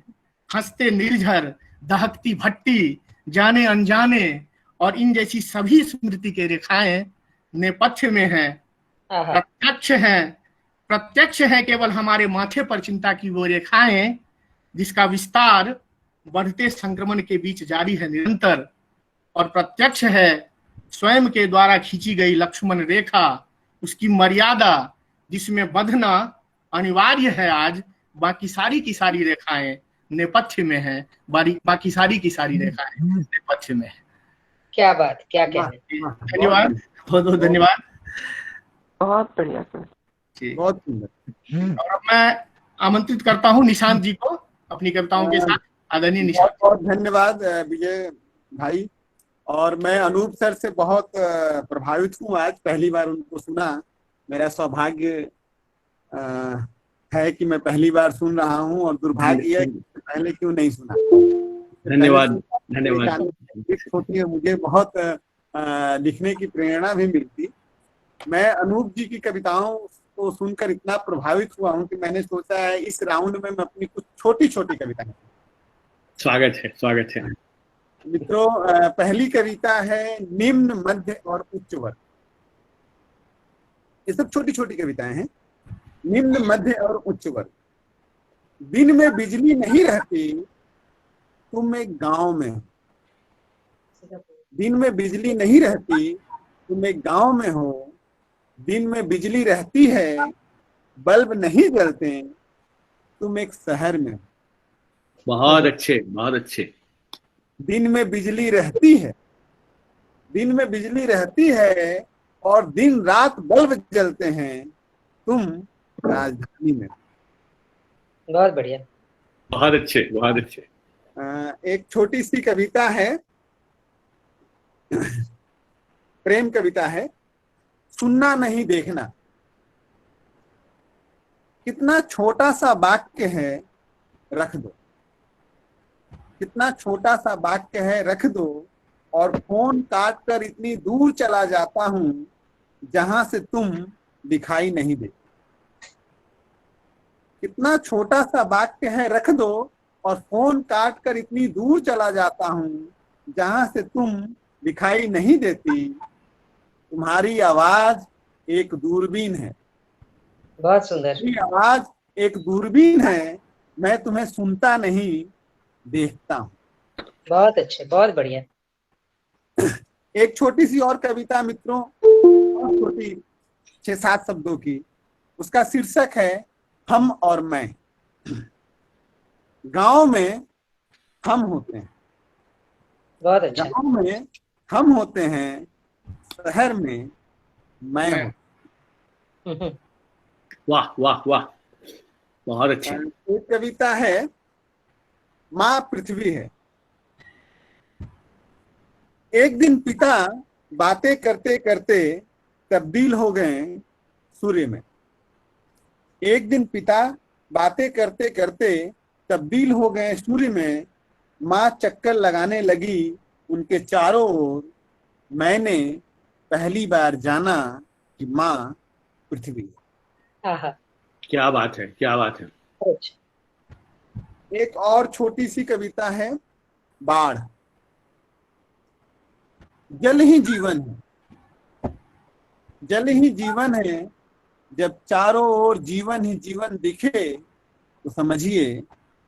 Speaker 3: हंसते निर्झर, दहकती भट्टी, जाने अनजाने, और इन जैसी सभी स्मृति के रेखाएं नेपथ्य में हैं। प्रत्यक्ष है केवल हमारे माथे पर चिंता की वो रेखाएं जिसका विस्तार बढ़ते संक्रमण के बीच जारी है निरंतर, और प्रत्यक्ष है स्वयं के द्वारा खींची गई लक्ष्मण रेखा, उसकी मर्यादा जिसमें बंधना अनिवार्य है आज। बाकी सारी की सारी रेखाएं नेपथ्य में है, बाकी सारी की सारी रेखाएं नेपथ्य में है।
Speaker 1: क्या बात, क्या कहते हैं।
Speaker 3: धन्यवाद, बहुत बहुत धन्यवाद।
Speaker 6: बहुत बढ़िया सर,
Speaker 5: बहुत सुंदर।
Speaker 3: और अब मैं आमंत्रित करता हूँ निशांत जी को अपनी कविताओं के साथ। आदरणीय निशांत।
Speaker 5: बहुत बहुत धन्यवाद विजय भाई। और मैं अनूप सर से बहुत प्रभावित हूँ, आज पहली बार उनको सुना। मेरा सौभाग्य है कि मैं पहली बार सुन रहा हूँ, और दुर्भाग्य है कि पहले क्यों नहीं सुना।
Speaker 2: धन्यवाद धन्यवाद।
Speaker 5: होती है, मुझे बहुत लिखने की प्रेरणा भी मिलती। मैं अनूप जी की कविताओं को सुनकर इतना प्रभावित हुआ हूँ कि मैंने सोचा है इस राउंड में मैं अपनी कुछ छोटी छोटी कविताएं।
Speaker 2: स्वागत है, स्वागत है
Speaker 5: मित्रों। पहली कविता है निम्न, मध्य और उच्च वर्ग। ये सब छोटी छोटी कविताएं हैं। निम्न, मध्य और उच्च वर्ग। दिन में बिजली नहीं रहती, तुम एक गांव में हो। दिन में बिजली नहीं रहती, तुम एक गांव में हो। दिन में बिजली रहती है, बल्ब नहीं जलते, तुम एक शहर में हो।
Speaker 2: बहुत अच्छे, बहुत अच्छे।
Speaker 5: दिन में बिजली रहती है, दिन में बिजली रहती है, और दिन रात बल्ब जलते हैं, तुम राजधानी में।
Speaker 1: बहुत बढ़िया,
Speaker 2: बहुत अच्छे, बहुत अच्छे।
Speaker 5: एक छोटी सी कविता है, प्रेम कविता है। सुनना नहीं देखना। कितना छोटा सा वाक्य है, रख दो। कितना छोटा सा वाक्य है, रख दो। और फोन काट कर इतनी दूर चला जाता हूं जहां से तुम दिखाई नहीं देती। कितना छोटा सा वाक्य है, रख दो। और फोन काट कर इतनी दूर चला जाता हूं जहां से तुम दिखाई नहीं देती। तुम्हारी आवाज एक दूरबीन है।
Speaker 1: बहुत सुंदर।
Speaker 5: तुम्हारी आवाज एक दूरबीन है, मैं तुम्हें सुनता नहीं, देखता हूँ।
Speaker 1: बहुत अच्छे, बहुत बढ़िया।
Speaker 5: एक छोटी सी और कविता मित्रों, बहुत छोटी, 6-7 शब्दों की। उसका शीर्षक है हम और मैं। गांव में हम होते हैं,
Speaker 1: बहुत अच्छा।
Speaker 5: गांव में हम होते हैं, शहर में मैं हूं।
Speaker 2: वाह वाह वाह, बहुत अच्छे।
Speaker 5: एक कविता है माँ पृथ्वी है। एक दिन पिता बातें करते करते तब्दील हो गए सूर्य में। एक दिन पिता बातें करते करते तब्दील हो गए सूर्य में। माँ चक्कर लगाने लगी उनके चारों ओर। मैंने पहली बार जाना कि माँ पृथ्वी है।
Speaker 1: आहा,
Speaker 2: क्या बात है, क्या बात है।
Speaker 1: अच्छा।
Speaker 5: एक और छोटी सी कविता है बाढ़। जल ही जीवन है, जल ही जीवन है। जब चारों ओर जीवन ही जीवन दिखे तो समझिए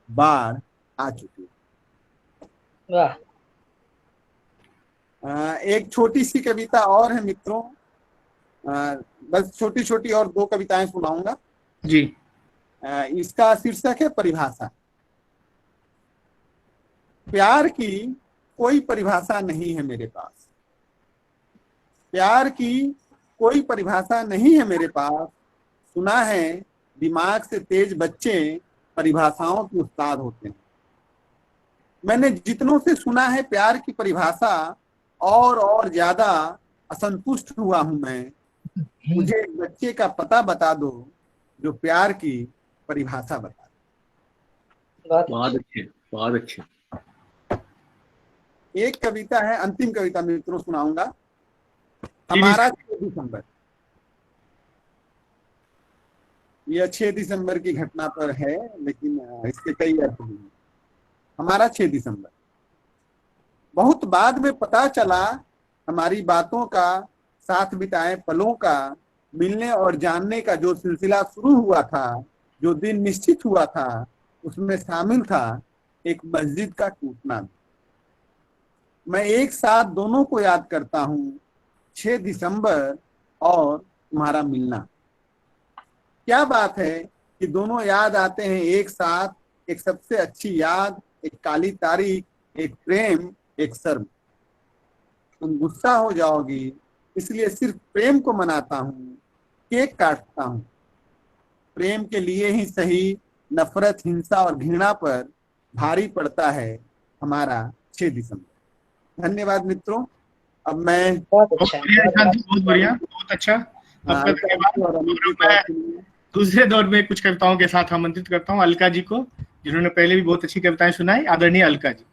Speaker 5: बाढ़ आ चुकी है।
Speaker 1: वाह,
Speaker 5: एक छोटी सी कविता और है मित्रों। बस छोटी छोटी और 2 कविताएं सुनाऊंगा।
Speaker 3: जी।
Speaker 5: इसका शीर्षक है परिभाषा। प्यार की कोई परिभाषा नहीं है मेरे पास, प्यार की कोई परिभाषा नहीं है मेरे पास। सुना है दिमाग से तेज बच्चे परिभाषाओं के उस्ताद होते हैं। मैंने जितनों से सुना है प्यार की परिभाषा, और ज्यादा असंतुष्ट हुआ हूं मैं। मुझे एक बच्चे का पता बता दो जो प्यार की परिभाषा बता दे।
Speaker 2: बहुत अच्छे, बहुत अच्छे।
Speaker 5: एक कविता है, अंतिम कविता मित्रों सुनाऊंगा। हमारा 6 दिसंबर, यह 6 दिसंबर की घटना पर है, लेकिन इसके कई अर्थ हैं। हमारा 6 दिसंबर, बहुत बाद में पता चला हमारी बातों का, साथ बिताए पलों का, मिलने और जानने का जो सिलसिला शुरू हुआ था, जो दिन निश्चित हुआ था, उसमें शामिल था एक मस्जिद का टूटना। मैं एक साथ दोनों को याद करता हूँ, 6 दिसंबर और तुम्हारा मिलना। क्या बात है कि दोनों याद आते हैं एक साथ, एक सबसे अच्छी याद, एक काली तारीख, एक प्रेम, एक शर्म। तुम गुस्सा हो जाओगी, इसलिए सिर्फ प्रेम को मनाता हूँ, केक काटता हूँ। प्रेम के लिए ही सही, नफरत, हिंसा और घृणा पर भारी पड़ता है हमारा 6 दिसंबर। धन्यवाद मित्रों। अब मैं
Speaker 1: बहुत
Speaker 3: बहुत
Speaker 1: अच्छा,
Speaker 3: बढ़िया निशांत जी, बहुत बढ़िया, बहुत अच्छा, आपका धन्यवाद।
Speaker 5: और अमित जी
Speaker 3: और मैं दूसरे दौर में कुछ कविताओं के साथ आमंत्रित करता हूँ अलका जी को, जिन्होंने पहले भी बहुत अच्छी कविताएं सुनाई। आदरणीय अलका जी।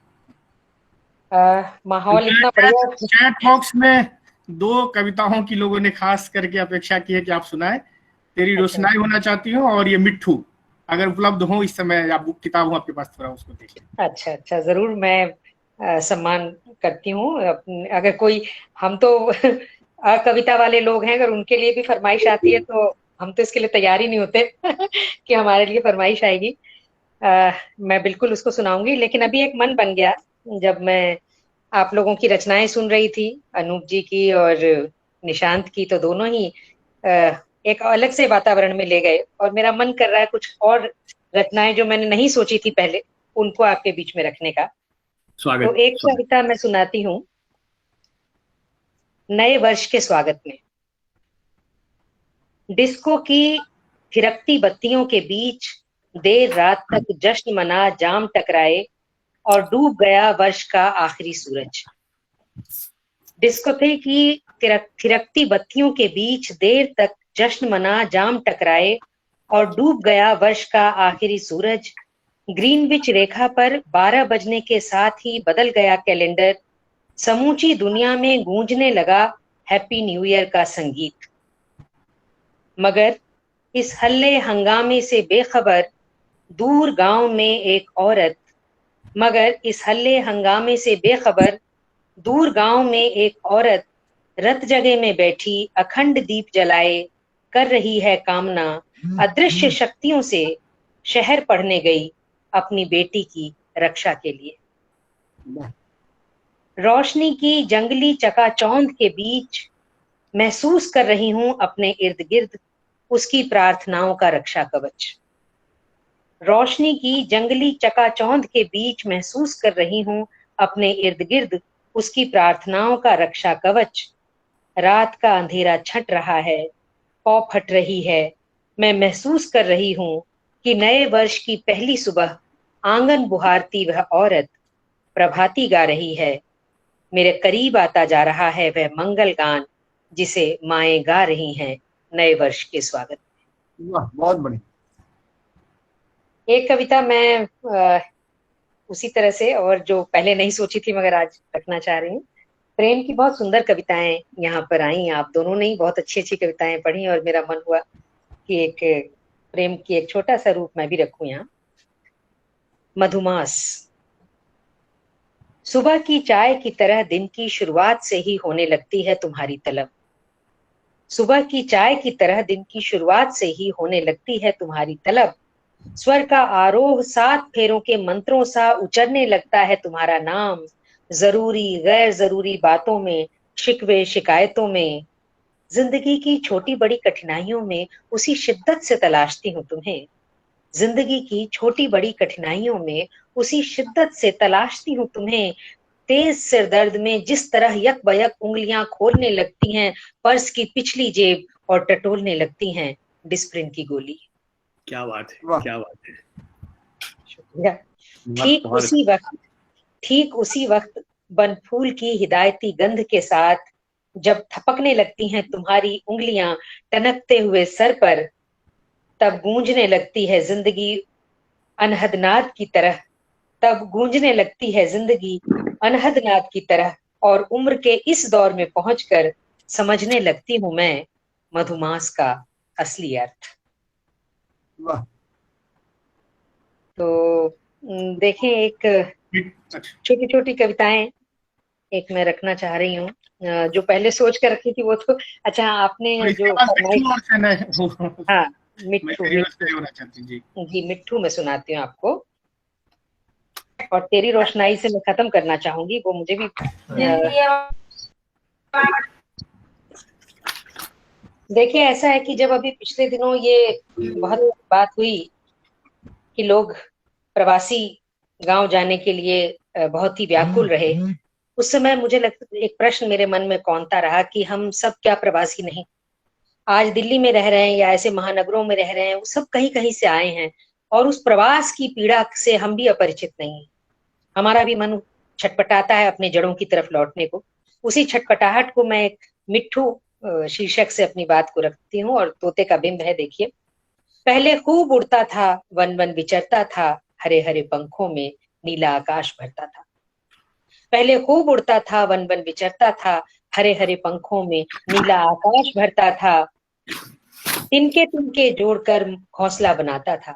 Speaker 1: माहौल इतना बढ़िया।
Speaker 3: चैट बॉक्स में 2 कविताओं की लोगों ने खास करके अपेक्षा की है कि आप सुनाए। तेरी रोशनाई होना चाहती हूँ और ये मिट्ठू, अगर उपलब्ध हो इस समय, या बुक किताब हो आपके पास, थोड़ा उसको देखिए।
Speaker 1: अच्छा अच्छा, जरूर मैं सम्मान करती हूँ। अगर कोई, हम तो कविता वाले लोग हैं, अगर उनके लिए भी फरमाइश आती है तो हम तो इसके लिए तैयार ही नहीं होते कि हमारे लिए फरमाइश आएगी। मैं बिल्कुल उसको सुनाऊंगी। लेकिन अभी एक मन बन गया, जब मैं आप लोगों की रचनाएं सुन रही थी, अनूप जी की और निशांत की, तो दोनों ही एक अलग से वातावरण में ले गए, और मेरा मन कर रहा है कुछ और रचनाएं जो मैंने नहीं सोची थी पहले, उनको आपके बीच में रखने का।
Speaker 2: स्वागत।
Speaker 1: तो एक कविता मैं सुनाती हूँ नए वर्ष के स्वागत में। डिस्को की थिरकती बत्तियों के बीच देर रात तक जश्न मना, जाम टकराए और डूब गया वर्ष का आखिरी सूरज। डिस्कोथे की थिरकती बत्तियों के बीच देर तक जश्न मना, जाम टकराए और डूब गया वर्ष का आखिरी सूरज। ग्रीनविच रेखा पर 12 बजने के साथ ही बदल गया कैलेंडर। समूची दुनिया में गूंजने लगा हैप्पी न्यू ईयर का संगीत। मगर इस हल्ले हंगामे से बेखबर दूर गांव में एक औरत, मगर इस हल्ले हंगामे से बेखबर दूर गांव में एक औरत रत जगह में बैठी अखंड दीप जलाए कर रही है कामना। अदृश्य शक्तियों से शहर पढ़ने गई अपनी बेटी की रक्षा के लिए। रोशनी की जंगली चकाचौंध के बीच महसूस कर रही हूं अपने इर्द गिर्द उसकी प्रार्थनाओं का रक्षा कवच। रोशनी की जंगली चकाचौंध के बीच महसूस कर रही हूं अपने इर्द गिर्द उसकी प्रार्थनाओं का रक्षा कवच। रात का अंधेरा छट रहा है, पौ फट रही है। मैं महसूस कर रही हूं कि नए वर्ष की पहली सुबह आंगन बुहारती वह औरत प्रभाती गा रही है। मेरे करीब आता जा रहा है वह मंगल गान जिसे माएं गा रही हैं नए वर्ष के स्वागत में।
Speaker 5: वाह, बहुत बढ़िया।
Speaker 1: एक कविता मैं उसी तरह से, और जो पहले नहीं सोची थी मगर आज रखना चाह रही हूँ। प्रेम की बहुत सुंदर कविताएं यहाँ पर आई। आप दोनों ने ही बहुत अच्छी अच्छी कविताएं पढ़ी, और मेरा मन हुआ कि एक प्रेम की एक छोटा सा रूप मैं भी रखूं यहाँ। मधुमास। सुबह की चाय की तरह दिन की शुरुआत से ही होने लगती है तुम्हारी तलब। सुबह की चाय की तरह दिन की शुरुआत से ही होने लगती है तुम्हारी तलब। स्वर का आरोह 7 फेरों के मंत्रों सा उचरने लगता है तुम्हारा नाम। जरूरी गैर जरूरी बातों में, शिकवे शिकायतों में, जिंदगी की छोटी बड़ी कठिनाइयों में उसी शिद्दत से तलाशती हूँ तुम्हें। जिंदगी की छोटी बड़ी कठिनाइयों में उसी शिद्दत से तलाशती हूँ तुम्हें। तेज सिर दर्द में जिस तरह यक बयक उंगलियां खोलने लगती हैं पर्स की पिछली जेब और टटोलने लगती हैं डिस्प्रिन की गोली।
Speaker 2: क्या बात है,
Speaker 5: वाह।
Speaker 2: क्या बात है।
Speaker 1: शुक्रिया।
Speaker 2: बहुत
Speaker 1: ठीक उसी वक्त बनफूल की हिदायती गंध के साथ जब थपकने लगती हैं तुम्हारी उंगलियां टनकते हुए सर पर, तब गूंजने लगती है जिंदगी अनहदनाद की तरह, तब गूंजने लगती है जिंदगी अनहदनाद की तरह, और उम्र के इस दौर में पहुंचकर समझने लगती हूं मैं मधुमास का असली अर्थ।
Speaker 5: वाह।
Speaker 1: तो देखें, एक
Speaker 3: अच्छा,
Speaker 1: छोटी छोटी कविताएं एक मैं रखना चाह रही हूँ, जो पहले सोच कर रखी थी वो तो अच्छा आपने
Speaker 3: और इसके
Speaker 1: जो
Speaker 3: बाद
Speaker 1: फरमाई।
Speaker 3: मिट्ठू और शहनाई
Speaker 1: हाँ,
Speaker 3: मैं
Speaker 1: मिट्ठू
Speaker 3: होना चाहती हूँ जी।
Speaker 1: जी, मिट्ठू मैं सुनाती हूँ आपको। और तेरी रोशनाई से मैं खत्म करना चाहूंगी, वो मुझे भी देखिए, ऐसा है कि जब अभी पिछले दिनों ये बहुत बात हुई कि लोग प्रवासी गांव जाने के लिए बहुत ही व्याकुल रहे, उस समय मुझे लगता एक प्रश्न मेरे मन में कौंता रहा कि हम सब क्या प्रवासी नहीं? आज दिल्ली में रह रहे हैं या ऐसे महानगरों में रह रहे हैं, वो सब कहीं कहीं से आए हैं और उस प्रवास की पीड़ा से हम भी अपरिचित नहीं है। हमारा भी मन छटपटाता है अपने जड़ों की तरफ लौटने को। उसी छटपटाहट को मैं एक मिट्ठू शीर्षक से अपनी बात को रखती हूँ, और तोते का बिंब है, देखिए। पहले खूब उड़ता था, वन वन विचरता था, हरे हरे पंखों में नीला आकाश भरता था। पहले खूब उड़ता था, वन वन विचरता था, हरे हरे पंखों में नीला आकाश भरता था। तिनके तिनके जोड़कर घोंसला बनाता था,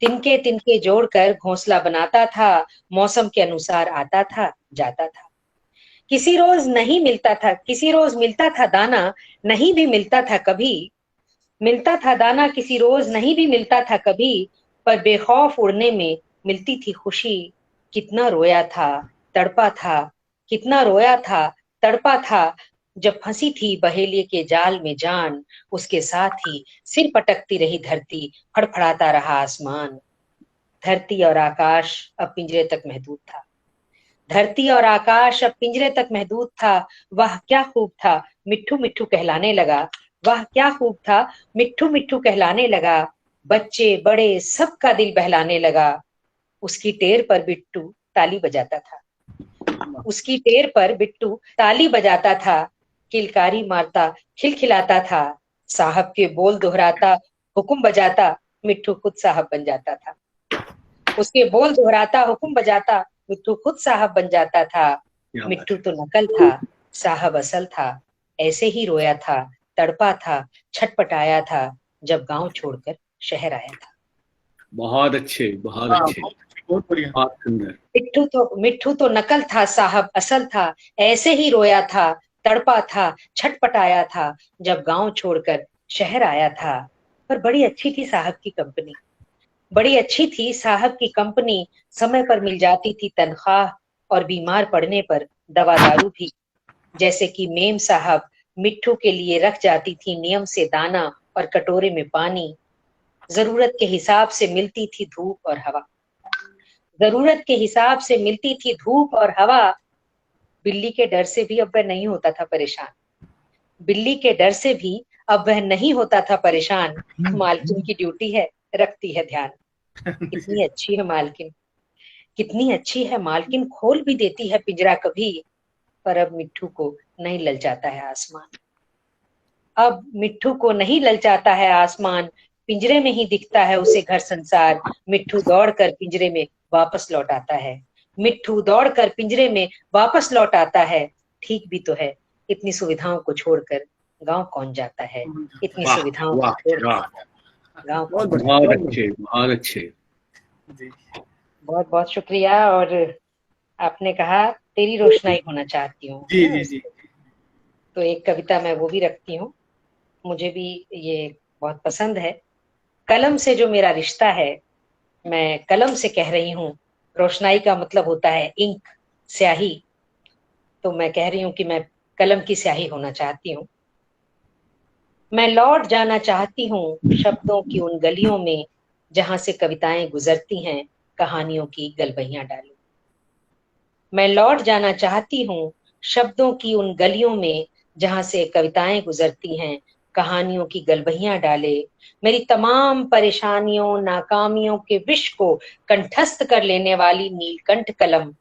Speaker 1: तिनके तिनके जोड़कर घोंसला बनाता था, मौसम के अनुसार आता था जाता था। किसी रोज नहीं मिलता था, किसी रोज मिलता था दाना, नहीं भी मिलता था कभी। मिलता था दाना किसी रोज, नहीं भी मिलता था कभी, पर बेखौफ उड़ने में मिलती थी खुशी। कितना रोया था, तड़पा था, कितना रोया था, तड़पा था, जब फंसी थी बहेलिए के जाल में जान। उसके साथ ही सिर पटकती रही धरती, फड़फड़ाता रहा आसमान। धरती और आकाश अब पिंजरे तक महदूद था, धरती और आकाश अब पिंजरे तक महदूद था। वह क्या खूब था, मिट्ठू मिट्ठू कहलाने लगा। वह क्या खूब था, मिट्ठू मिट्ठू कहलाने लगा। बच्चे बड़े सबका दिल बहलाने लगा। उसकी टेर पर बिट्टू ताली बजाता था, उसकी टेर पर बिट्टू ताली बजाता था, किलकारी मारता खिलखिलाता था। साहब के बोल दोहराता, हुक्म बजाता, मिट्ठू खुद साहब बन जाता था। उसके बोल दोहराता, हुक्म बजाता, मिट्ठू खुद साहब बन जाता था। मिट्ठू तो नकल था, साहब असल था। ऐसे ही रोया था, तड़पा था, छटपटाया था, जब गांव छोड़कर शहर आया था।
Speaker 2: बहुत अच्छे, बहुत
Speaker 3: हाँ,
Speaker 2: अच्छे,
Speaker 3: बहुत बढ़िया।
Speaker 2: बहुत सुंदर।
Speaker 1: मिट्ठू तो नकल था, साहब असल था। ऐसे ही रोया था, तड़पा था, छटपटाया था, जब गांव छोड़कर शहर आया था। पर बड़ी अच्छी थी साहब की कंपनी, बड़ी अच्छी थी साहब की कंपनी। समय पर मिल जाती थी तनख्वाह, और बीमार पड़ने पर दवा दारू भी। जैसे कि मेम साहब मिट्ठू के लिए रख जाती थी नियम से दाना और कटोरे में पानी। जरूरत के हिसाब से मिलती थी धूप और हवा, जरूरत के हिसाब से मिलती थी धूप और हवा। बिल्ली के डर से भी अब वह नहीं होता था परेशान, बिल्ली के डर से भी अब वह नहीं होता था परेशान। मालकिन की ड्यूटी है, रखती है ध्यान। कितनी अच्छी है मालकिन, कितनी अच्छी है मालकिन, खोल भी देती है पिंजरा कभी। पर अब मिट्ठू को नहीं ललचाता है आसमान, अब मिट्ठू को नहीं ललचाता है आसमान। पिंजरे में ही दिखता है उसे घर संसार। मिट्ठू दौड़कर पिंजरे में वापस लौट आता है, मिट्ठू दौड़कर पिंजरे में वापस लौट आता है। ठीक भी तो है, इतनी सुविधाओं को छोड़कर गांव कौन जाता है, इतनी
Speaker 2: वाह,
Speaker 1: सुविधाओं को
Speaker 2: वाह,
Speaker 1: छोड़कर
Speaker 2: वाह,
Speaker 1: गांव
Speaker 5: बहुत
Speaker 1: कौन
Speaker 5: बढ़िया,
Speaker 2: बहुत
Speaker 5: बहुत
Speaker 2: अच्छे, बहुत अच्छे।
Speaker 3: जी।
Speaker 1: बहुत बहुत शुक्रिया। और आपने कहा तेरी रोशनाई होना चाहती हूँ,
Speaker 3: जी जी जी।
Speaker 1: तो एक कविता मैं वो भी रखती हूँ, मुझे भी ये बहुत पसंद है। कलम से जो मेरा रिश्ता है, मैं कलम से कह रही हूँ। रोशनाई का मतलब होता है इंक, स्याही, तो मैं कह रही हूँ कि मैं कलम की स्याही होना चाहती हूँ। मैं लौट जाना चाहती हूँ शब्दों की उन गलियों में, जहां से कविताएं गुजरती हैं, कहानियों की गलबहियां डाले। मैं लौट जाना चाहती हूँ शब्दों की उन गलियों में जहां से कविताएं गुजरती हैं, कहानियों की गलबहियां डाले। मेरी तमाम परेशानियों, नाकामियों के विष को कंठस्थ कर लेने वाली नीलकंठ कलम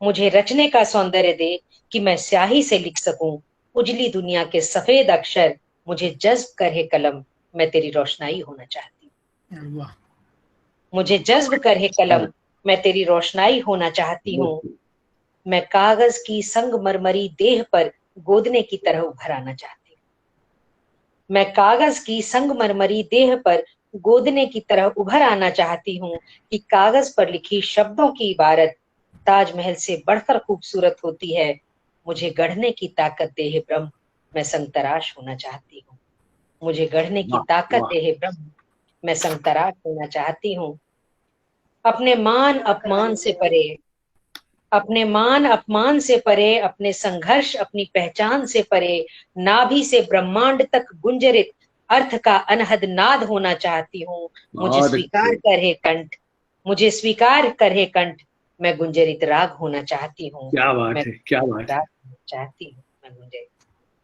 Speaker 1: मुझे रचने का सौंदर्य दे कि मैं स्याही से लिख सकूं उजली दुनिया के सफेद अक्षर। मुझे जज्ब कर हे कलम, मैं तेरी रोशनाई होना चाहती हूँ।
Speaker 3: वाह,
Speaker 1: मुझे जज्ब कर हे कलम, मैं तेरी रोशनाई होना चाहती हूँ। मैं कागज की संगमरमरी देह पर गोदने की तरह उभर आना चाहती हूँ। मैं कागज की संगमरमरी देह पर गोदने की तरह उभर आना चाहती हूँ कि कागज पर लिखी शब्दों की इबारत ताजमहल से बढ़कर खूबसूरत होती है। मुझे गढ़ने की ताकत दे हे ब्रह्म, मैं संगतराश होना चाहती हूँ। मुझे गढ़ने की ताकत दे हे ब्रह्म, मैं संगतराश होना चाहती हूँ। अपने मान अपमान से परे, अपने मान अपमान से परे, अपने संघर्ष अपनी पहचान से परे, नाभि से ब्रह्मांड तक गुंजरित अर्थ का अनहद नाद होना चाहती हूँ। मुझे स्वीकार कर हे कंठ, मुझे स्वीकार कर हे कंठ, मैं गुंजरित राग होना चाहती हूँ।
Speaker 2: क्या बात है, क्या बात है।
Speaker 1: चाहती हूँ मैं गुंजरित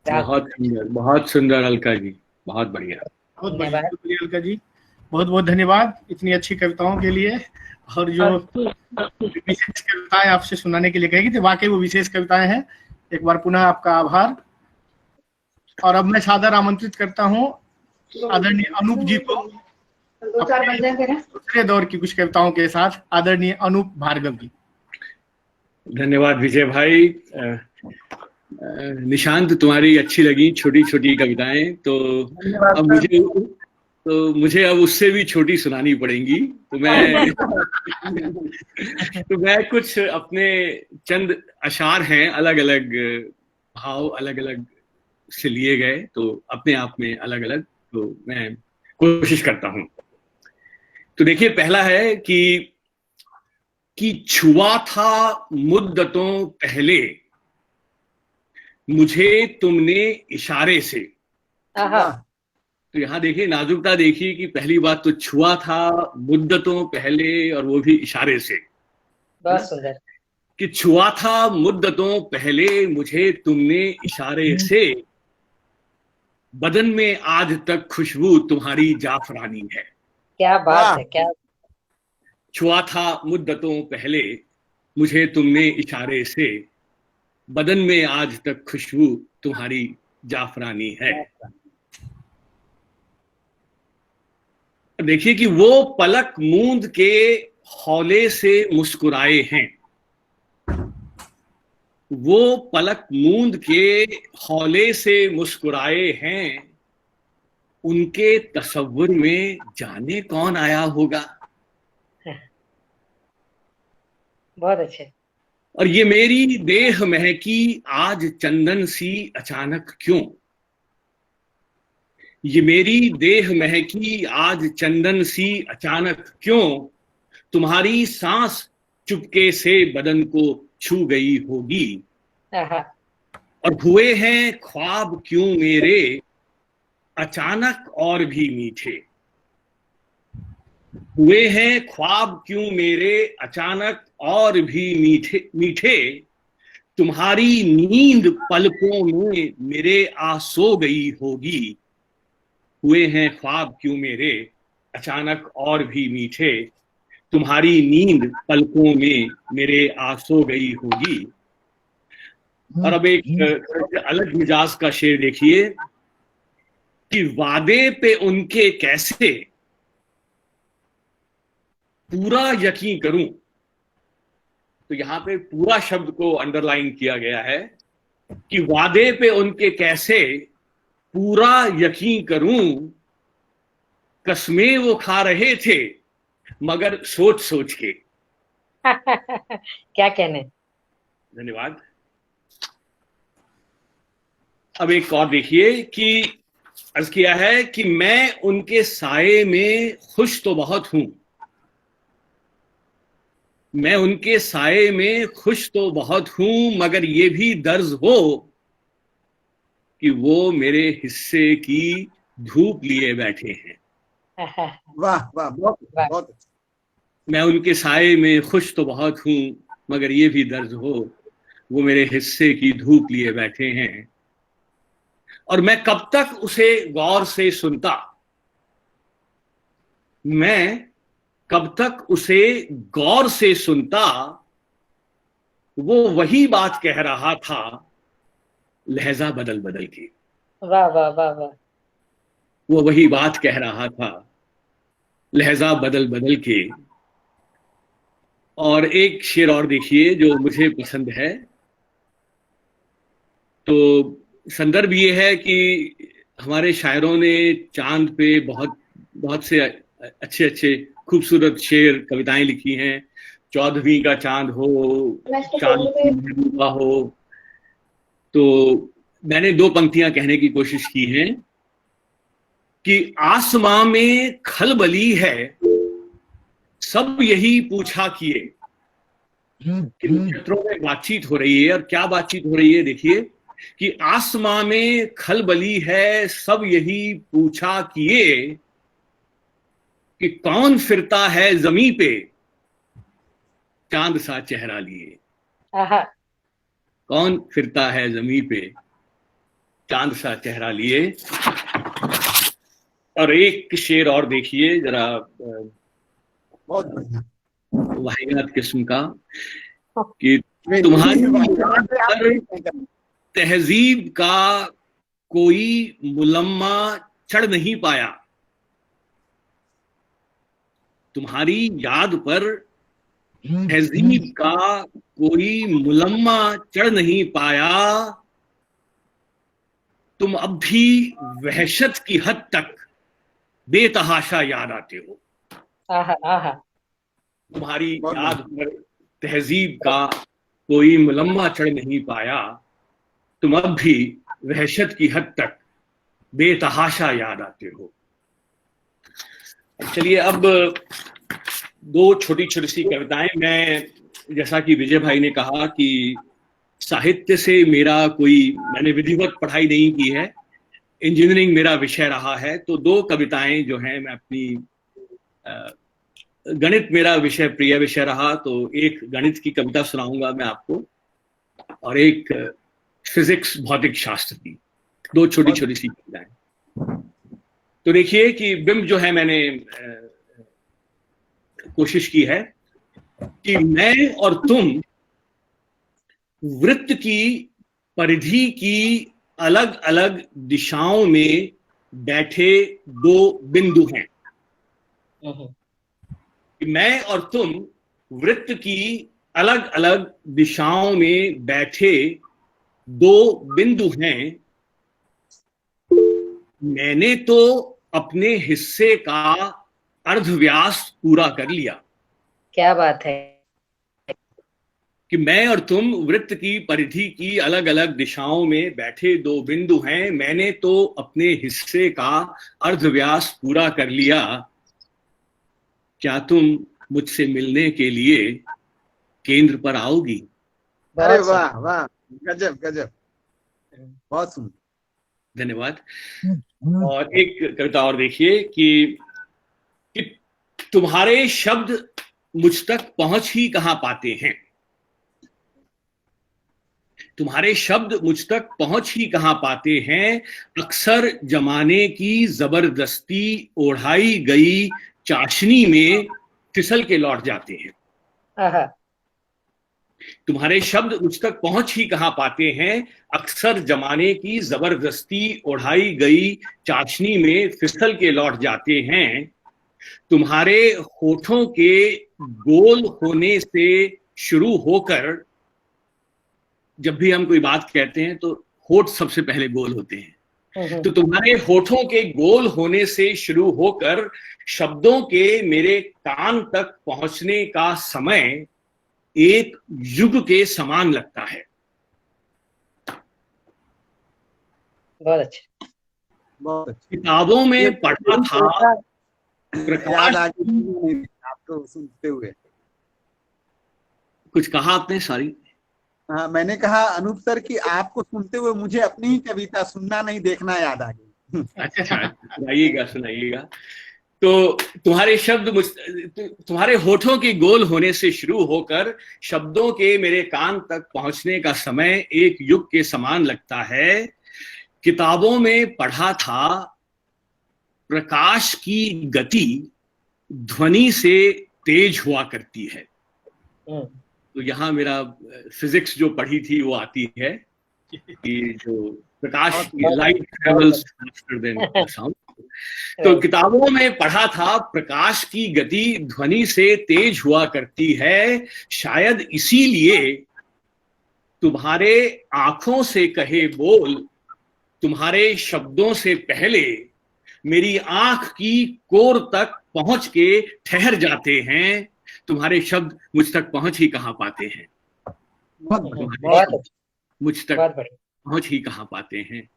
Speaker 1: राग।
Speaker 2: बहुत सुंदर, बहुत सुंदर अलका जी, बहुत बढ़िया।
Speaker 3: बहुत बढ़िया, शुक्रिया अलका जी, बहुत बहुत धन्यवाद इतनी अच्छी कविताओं के लिए। और जो विशेष कविताएं आपसे सुनाने के लिए कही थी, वाकई वो विशेष कविताएं हैं। एक बार पुनः आपका आभार। और अब मैं सादर आमंत्रित करता हूँ आदरणीय अनूप जी को दूसरे दौर की कुछ कविताओं के साथ। आदरणीय अनूप भार्गव जी।
Speaker 2: धन्यवाद विजय भाई। निशांत, तुम्हारी अच्छी लगी छोटी छोटी कविताएं, तो अब मुझे अब उससे भी छोटी सुनानी पड़ेंगी। तो मैं कुछ अपने चंद अशार हैं, अलग अलग भाव अलग अलग से लिए गए, तो अपने आप में अलग अलग, तो मैं कोशिश करता हूं। तो देखिए, पहला है कि छुआ था मुद्दतों पहले मुझे तुमने इशारे से। तो यहाँ देखिए, नाजुकता देखिए कि पहली बात तो छुआ था मुद्दतों पहले, और वो भी इशारे से।
Speaker 1: बहुत सुंदर।
Speaker 2: कि छुआ था मुद्दतों पहले मुझे तुमने इशारे से, बदन में आज तक खुशबू तुम्हारी जाफरानी है।
Speaker 1: क्या बात है, क्या।
Speaker 2: छुआ था मुद्दतों पहले मुझे तुमने इशारे से, बदन में आज तक खुशबू तुम्हारी जाफरानी है। देखिए कि वो पलक मूंद के हौले से मुस्कुराए हैं, वो पलक मूंद के हौले से मुस्कुराए हैं, उनके तसव्वुर में जाने कौन आया होगा।
Speaker 1: बहुत अच्छे।
Speaker 2: और ये मेरी देह महकी आज चंदन सी अचानक क्यों, ये मेरी देह महकी आज चंदन सी अचानक क्यों, तुम्हारी सांस चुपके से बदन को छू गई होगी। और हुए हैं ख्वाब क्यों मेरे अचानक और भी मीठे, हुए हैं ख्वाब क्यों मेरे अचानक और भी मीठे मीठे, तुम्हारी नींद पलकों में मेरे आ सो गई होगी। हुए हैं ख्वाब क्यों मेरे अचानक और भी मीठे, तुम्हारी नींद पलकों में मेरे आ सो गई होगी। और अब एक अलग मिजाज का शेर देखिए कि वादे पे उनके कैसे पूरा यकीन करूं। तो यहां पे पूरा शब्द को अंडरलाइन किया गया है कि वादे पे उनके कैसे पूरा यकीन करूं, कसमें वो खा रहे थे मगर सोच सोच के।
Speaker 1: क्या कहने।
Speaker 2: धन्यवाद। अब एक और देखिए कि अर्ज किया है कि मैं उनके साये में खुश तो बहुत हूं, मैं उनके साये में खुश तो बहुत हूं, मगर ये भी दर्ज हो कि वो मेरे हिस्से की धूप लिए बैठे हैं।
Speaker 5: वाह वाह, बहुत
Speaker 1: वाह।
Speaker 5: बहुत अच्छा।
Speaker 2: मैं उनके साए में खुश तो बहुत हूं, मगर ये भी दर्द हो, वो मेरे हिस्से की धूप लिए बैठे हैं, और मैं कब तक उसे गौर से सुनता, मैं कब तक उसे गौर से सुनता, वो वही बात कह रहा था लहजा बदल बदल के।
Speaker 1: वाह वाह वाह वाह।
Speaker 2: वो वही बात कह रहा था लहजा बदल बदल के। और एक शेर और देखिए जो मुझे पसंद है। तो संदर्भ ये है कि हमारे शायरों ने चांद पे बहुत बहुत से अच्छे अच्छे खूबसूरत शेर कविताएं लिखी हैं। 14वीं का चांद हो, चांद की महबूबा हो। तो मैंने 2 पंक्तियां कहने की कोशिश की हैं कि आसमां में खलबली है, सब यही पूछा किए। कि नक्षत्रों में बातचीत हो रही है, और क्या बातचीत हो रही है देखिए कि आसमां में खलबली है, सब यही पूछा किए कि कौन फिरता है जमी पे चांद सा चेहरा लिए।
Speaker 1: आहा।
Speaker 2: कौन फिरता है जमी पे चांद सा चेहरा लिए। और एक शेर और देखिए जरा,
Speaker 5: बहुत बढ़िया।
Speaker 2: वाहियात किस्म का, कि तुम्हारी याद पर तहजीब का कोई मुलम्मा चढ़ नहीं पाया। तुम्हारी याद पर तहजीब का कोई मुलम्मा चढ़ नहीं पाया। तुम अब भी वहशत की हद तक बेतहाशा याद आते हो।
Speaker 1: आहा आहा।
Speaker 2: तुम्हारी याद पर तहजीब का कोई मुलम्मा चढ़ नहीं पाया। तुम अब भी वहशत की हद तक बेतहाशा याद आते हो। चलिए अब 2 छोटी छोटी सी कविताएं। मैं, जैसा कि विजय भाई ने कहा कि साहित्य से मेरा कोई, मैंने विधिवत पढ़ाई नहीं की है, इंजीनियरिंग मेरा विषय रहा है। तो 2 कविताएं जो हैं मैं अपनी, गणित मेरा विषय, प्रिय विषय रहा, तो एक गणित की कविता सुनाऊंगा मैं आपको, और एक फिजिक्स भौतिक शास्त्र की। 2 छोटी छोटी सी कविताएं। तो देखिए कि बिंब जो है, मैंने कोशिश की है कि मैं और तुम वृत्त की परिधि की अलग अलग दिशाओं में बैठे 2 बिंदु हैं। कि मैं और तुम वृत्त की अलग अलग दिशाओं में बैठे 2 बिंदु हैं। मैंने तो अपने हिस्से का अर्धव्यास पूरा कर लिया।
Speaker 1: क्या बात है।
Speaker 2: कि मैं और तुम वृत्त की परिधि की अलग अलग दिशाओं में बैठे 2 बिंदु हैं। मैंने तो अपने हिस्से का अर्धव्यास पूरा कर लिया। क्या तुम मुझसे मिलने के लिए केंद्र पर आओगी?
Speaker 5: अरे वाह वाह, गजब गजब, बहुत सुंदर,
Speaker 2: धन्यवाद। और एक कविता और देखिए कि तुम्हारे शब्द मुझ तक पहुंच ही कहां पाते हैं। तुम्हारे शब्द मुझ तक पहुंच ही कहां पाते हैं। अक्सर जमाने की जबरदस्ती ओढ़ाई गई चाशनी में फिसल के लौट जाते हैं।
Speaker 1: आहा।
Speaker 2: तुम्हारे शब्द मुझ तक पहुंच ही कहां पाते हैं। अक्सर जमाने की जबरदस्ती ओढ़ाई गई चाशनी में फिसल के लौट जाते हैं। तुम्हारे होठों के गोल होने से शुरू होकर, जब भी हम कोई बात कहते हैं तो होठ सबसे पहले गोल होते हैं। तो तुम्हारे होठों के गोल होने से शुरू होकर शब्दों के मेरे कान तक पहुंचने का समय एक युग के समान लगता है।
Speaker 1: बहुत अच्छा।
Speaker 5: बहुत अच्छा।
Speaker 2: किताबों में पढ़ा था,
Speaker 5: याद आ गई आपको सुनते हुए।
Speaker 2: कुछ कहा आपने? सॉरी।
Speaker 5: हाँ, मैंने कहा अनूप सर कि आपको सुनते हुए मुझे अपनी ही कविता सुनना नहीं देखना याद आ गई।
Speaker 2: अच्छा, सुनाइएगा सुनाइएगा। तो तुम्हारे शब्द तुम्हारे होठों के गोल होने से शुरू होकर शब्दों के मेरे कान तक पहुंचने का समय एक युग के समान लगता है। किताबों में पढ़ा था प्रकाश की गति ध्वनि से तेज हुआ करती है। तो यहाँ मेरा फिजिक्स जो पढ़ी थी वो आती है कि जो प्रकाश की light travels faster than sound. तो किताबों में पढ़ा था प्रकाश की गति ध्वनि से तेज हुआ करती है, शायद इसीलिए तुम्हारे आंखों से कहे बोल तुम्हारे शब्दों से पहले मेरी आंख की कोर तक पहुंच के ठहर जाते हैं। तुम्हारे शब्द मुझ तक पहुंच ही कहां पाते हैं, मुझ तक पहुंच ही कहां पाते हैं,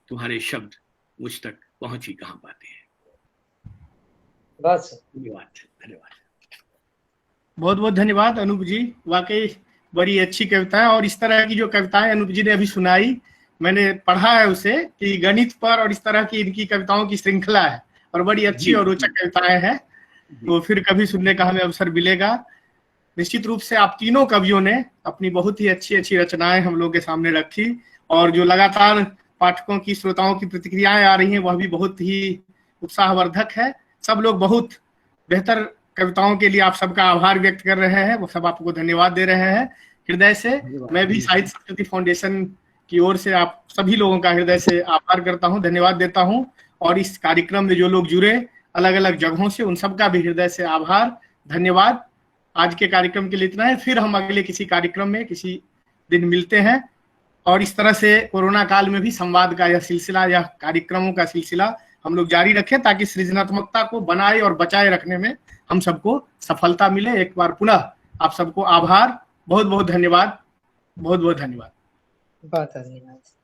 Speaker 2: तुम्हारे शब्द मुझ तक पहुंच ही कहां पाते हैं। धन्यवाद धन्यवाद,
Speaker 3: बहुत बहुत धन्यवाद अनूप जी, वाकई बड़ी अच्छी कविता है। और इस तरह की जो कविताएं अनूप जी ने अभी सुनाई, मैंने पढ़ा है उसे कि गणित पर और इस तरह की इनकी कविताओं की श्रृंखला है और बड़ी अच्छी और रोचक कविताएं हैं। तो फिर कभी सुनने का हमें अवसर मिलेगा। निश्चित रूप से आप तीनों कवियों ने अपनी बहुत ही अच्छी अच्छी रचनाएं हम लोग के सामने रखी और जो लगातार पाठकों की श्रोताओं की प्रतिक्रियाएं आ रही हैं वह भी बहुत ही उत्साहवर्धक है। सब लोग बहुत बेहतर कविताओं के लिए आप सबका आभार व्यक्त कर रहे हैं, वो सब आपको धन्यवाद दे रहे हैं हृदय से। मैं भी साहित्य संस्कृति फाउंडेशन की ओर से आप सभी लोगों का हृदय से आभार करता हूं, धन्यवाद देता हूं। और इस कार्यक्रम में जो लोग जुड़े अलग अलग जगहों से, उन सबका भी हृदय से आभार, धन्यवाद। आज के कार्यक्रम के लिए इतना है, फिर हम अगले किसी कार्यक्रम में किसी दिन मिलते हैं। और इस तरह से कोरोना काल में भी संवाद का यह सिलसिला या कार्यक्रमों का सिलसिला हम लोग जारी रखें ताकि सृजनात्मकता को बनाए और बचाए रखने में हम सबको सफलता मिले। एक बार पुनः आप सबको आभार, बहुत बहुत धन्यवाद, बहुत बहुत धन्यवाद।
Speaker 1: बहुत धन्यवाद।